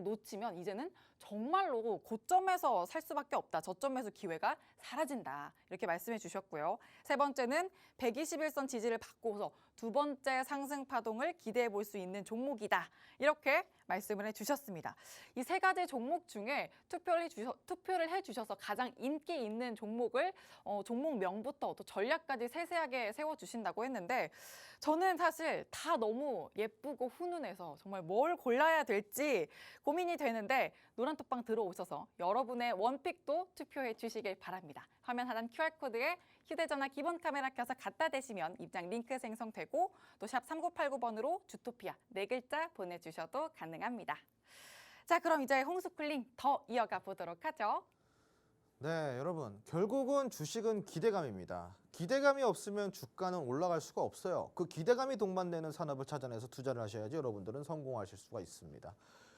놓치면 이제는 정말로 고점에서 살 수밖에 없다. 저점에서 기회가 사라진다. 이렇게 말씀해 주셨고요. 세 번째는 121선 지지를 받고서 두 번째 상승 파동을 기대해 볼 수 있는 종목이다. 이렇게 말씀을 해 주셨습니다. 이 세 가지 종목 중에 투표를 해 주셔서 가장 인기 있는 종목을 종목명부터 또 전략까지 세세하게 세워 주신다고 했는데 저는 사실 다 너무 예쁘고 훈훈해서 정말 뭘 골라야 될지 고민이 되는데 노란톡방 들어오셔서 여러분의 원픽도 투표해 주시길 바랍니다. 화면 하단 QR코드에 휴대전화 기본 카메라 켜서 갖다 대시면 입장 링크 생성되고 또 샵 3989번으로 주토피아 4글자 보내주셔도 가능합니다. 자, 그럼 이제 홈스쿨링 더 이어가 보도록 하죠. 네, 여러분. 결국은 주식은 기대감입니다. 기대감이 없으면 주가는 올라갈 수가 없어요. 그 기대감이 동반되는 산업을 찾아내서 투자를 하셔야지 여러분들은 성공하실 수가 있습니다.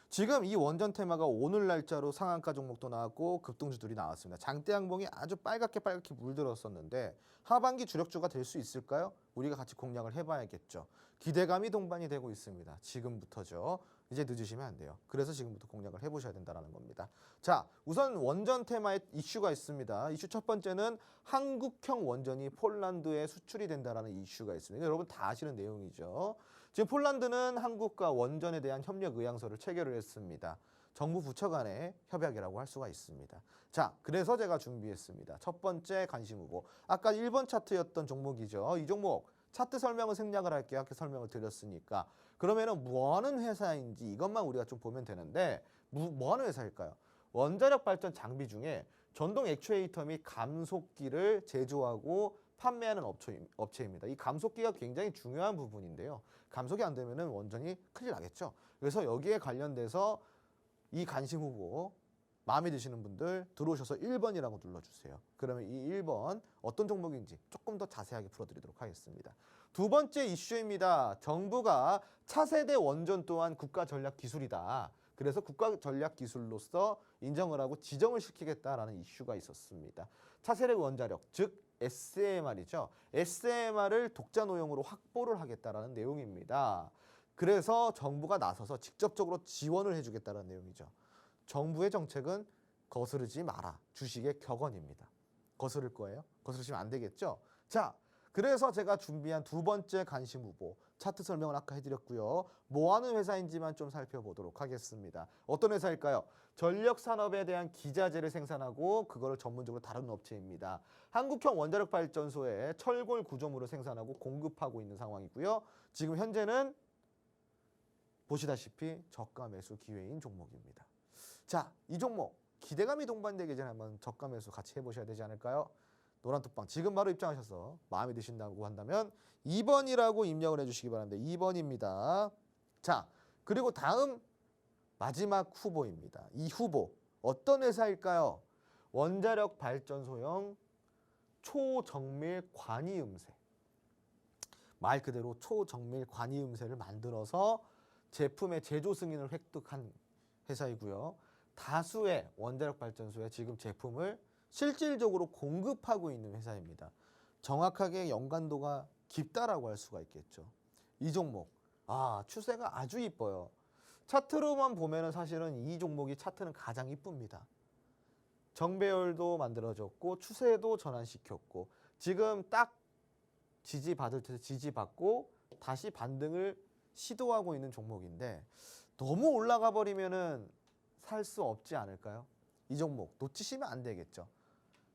지금 이 원전 테마가 오늘 날짜로 상한가 종목도 나왔고 급등주들이 나왔습니다. 장대 양봉이 아주 빨갛게 물들었었는데 하반기 주력주가 될 수 있을까요? 우리가 같이 공략을 해봐야겠죠. 기대감이 동반이 되고 있습니다. 지금부터죠. 이제 늦으시면 안 돼요. 그래서 지금부터 공략을 해보셔야 된다는 겁니다. 자, 우선 원전 테마의 이슈가 있습니다. 이슈 첫 번째는 한국형 원전이 폴란드에 수출이 된다는 이슈가 있습니다. 여러분 다 아시는 내용이죠. 지금 폴란드는 한국과 원전에 대한 협력 의향서를 체결을 했습니다. 정부 부처 간의 협약이라고 할 수가 있습니다. 자, 그래서 제가 준비했습니다. 첫 번째 관심 후보. 아까 1번 차트였던 종목이죠. 이 종목 차트 설명을 생략을 할게요. 아까 설명을 드렸으니까. 그러면은 뭐 하는 회사인지 이것만 우리가 좀 보면 되는데 뭐 하는 회사일까요? 원자력 발전 장비 중에 전동 액추에이터 및 감속기를 제조하고 판매하는 업체입니다. 이 감속기가 굉장히 중요한 부분인데요. 감속이 안 되면은 원전이 큰일 나겠죠. 그래서 여기에 관련돼서 이 관심 후보 마음에 드시는 분들 들어오셔서 1번이라고 눌러주세요. 그러면 이 1번 어떤 종목인지 조금 더 자세하게 풀어드리도록 하겠습니다. 두 번째 이슈입니다. 정부가 차세대 원전 또한 국가 전략 기술이다. 그래서 국가 전략 기술로서 인정을 하고 지정을 시키겠다라는 이슈가 있었습니다. 차세대 원자력, 즉 SMR이죠. SMR을 독자 노용으로 확보를 하겠다라는 내용입니다. 그래서 정부가 나서서 직접적으로 지원을 해주겠다는 내용이죠. 정부의 정책은 거스르지 마라. 주식의 격언입니다. 거스를 거예요? 거스르시면 안 되겠죠? 자, 그래서 제가 준비한 두 번째 관심 후보. 차트 설명을 아까 해드렸고요. 뭐 하는 회사인지만 좀 살펴보도록 하겠습니다. 어떤 회사일까요? 전력 산업에 대한 기자재를 생산하고 그거를 전문적으로 다루는 업체입니다. 한국형 원자력 발전소에 철골 구조물을 생산하고 공급하고 있는 상황이고요. 지금 현재는 보시다시피 저가 매수 기회인 종목입니다. 자, 이 종목 기대감이 동반되기 전에 한번 저가 매수 같이 해보셔야 되지 않을까요? 노란톡방 지금 바로 입장하셔서 마음에 드신다고 한다면 2번이라고 입력을 해주시기 바랍니다. 2번입니다. 자, 그리고 다음 마지막 후보입니다. 이 후보 어떤 회사일까요? 원자력 발전소형 초정밀 관이음새. 말 그대로 초정밀 관이음새를 만들어서 제품의 제조 승인을 획득한 회사이고요. 다수의 원자력 발전소에 지금 제품을 실질적으로 공급하고 있는 회사입니다. 정확하게 연관도가 깊다라고 할 수가 있겠죠. 이 종목, 추세가 아주 이뻐요. 차트로만 보면은 사실은 이 종목이 차트는 가장 이쁩니다. 정배열도 만들어졌고 추세도 전환시켰고 지금 딱 지지받을 때 지지받고 다시 반등을 시도하고 있는 종목인데 너무 올라가 버리면은 살 수 없지 않을까요? 이 종목 놓치시면 안 되겠죠.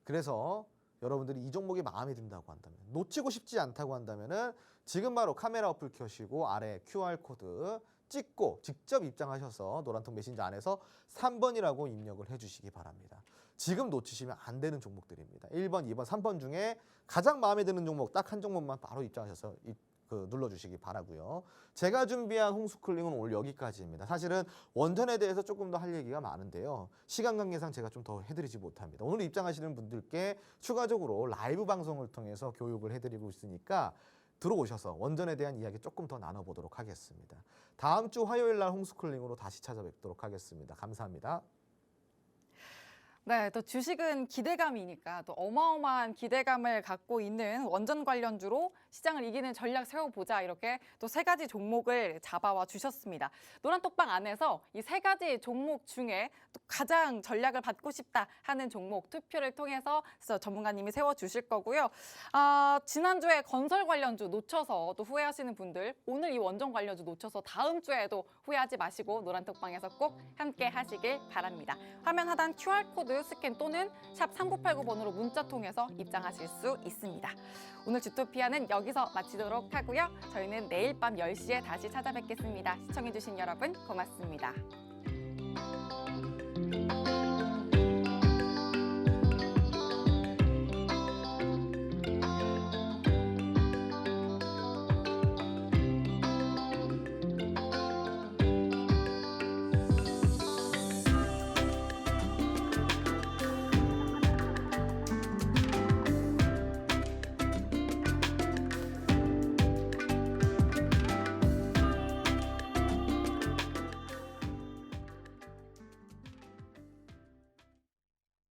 그래서 여러분들이 이 종목이 마음에 든다고 한다면 놓치고 싶지 않다고 한다면은 지금 바로 카메라 어플 켜시고 아래 QR코드 찍고 직접 입장하셔서 노란통 메신저 안에서 3번이라고 입력을 해주시기 바랍니다. 지금 놓치시면 안 되는 종목들입니다. 1번, 2번, 3번 중에 가장 마음에 드는 종목 딱 한 종목만 바로 입장하셔서 눌러주시기 바라고요. 제가 준비한 홈스쿨링은 오늘 여기까지입니다. 사실은 원전에 대해서 조금 더 할 얘기가 많은데요. 시간 관계상 제가 좀 더 해드리지 못합니다. 오늘 입장하시는 분들께 추가적으로 라이브 방송을 통해서 교육을 해드리고 있으니까 들어오셔서 원전에 대한 이야기 조금 더 나눠보도록 하겠습니다. 다음 주 화요일 날 홈스쿨링으로 다시 찾아뵙도록 하겠습니다. 감사합니다. 네, 또 주식은 기대감이니까 또 어마어마한 기대감을 갖고 있는 원전 관련주로 시장을 이기는 전략 세워보자 이렇게 또 세 가지 종목을 잡아와 주셨습니다. 노란톡방 안에서 이 세 가지 종목 중에 또 가장 전략을 받고 싶다 하는 종목 투표를 통해서 전문가님이 세워주실 거고요. 지난주에 건설 관련주 놓쳐서 또 후회하시는 분들 오늘 이 원전 관련주 놓쳐서 다음 주에도 후회하지 마시고 노란톡방에서 꼭 함께 하시길 바랍니다. 화면 하단 QR코드 스캔 또는 샵 3989번으로 문자 통해서 입장하실 수 있습니다. 오늘 주토피아는 여기서 마치도록 하고요. 저희는 내일 밤 10시에 다시 찾아뵙겠습니다. 시청해주신 여러분 고맙습니다.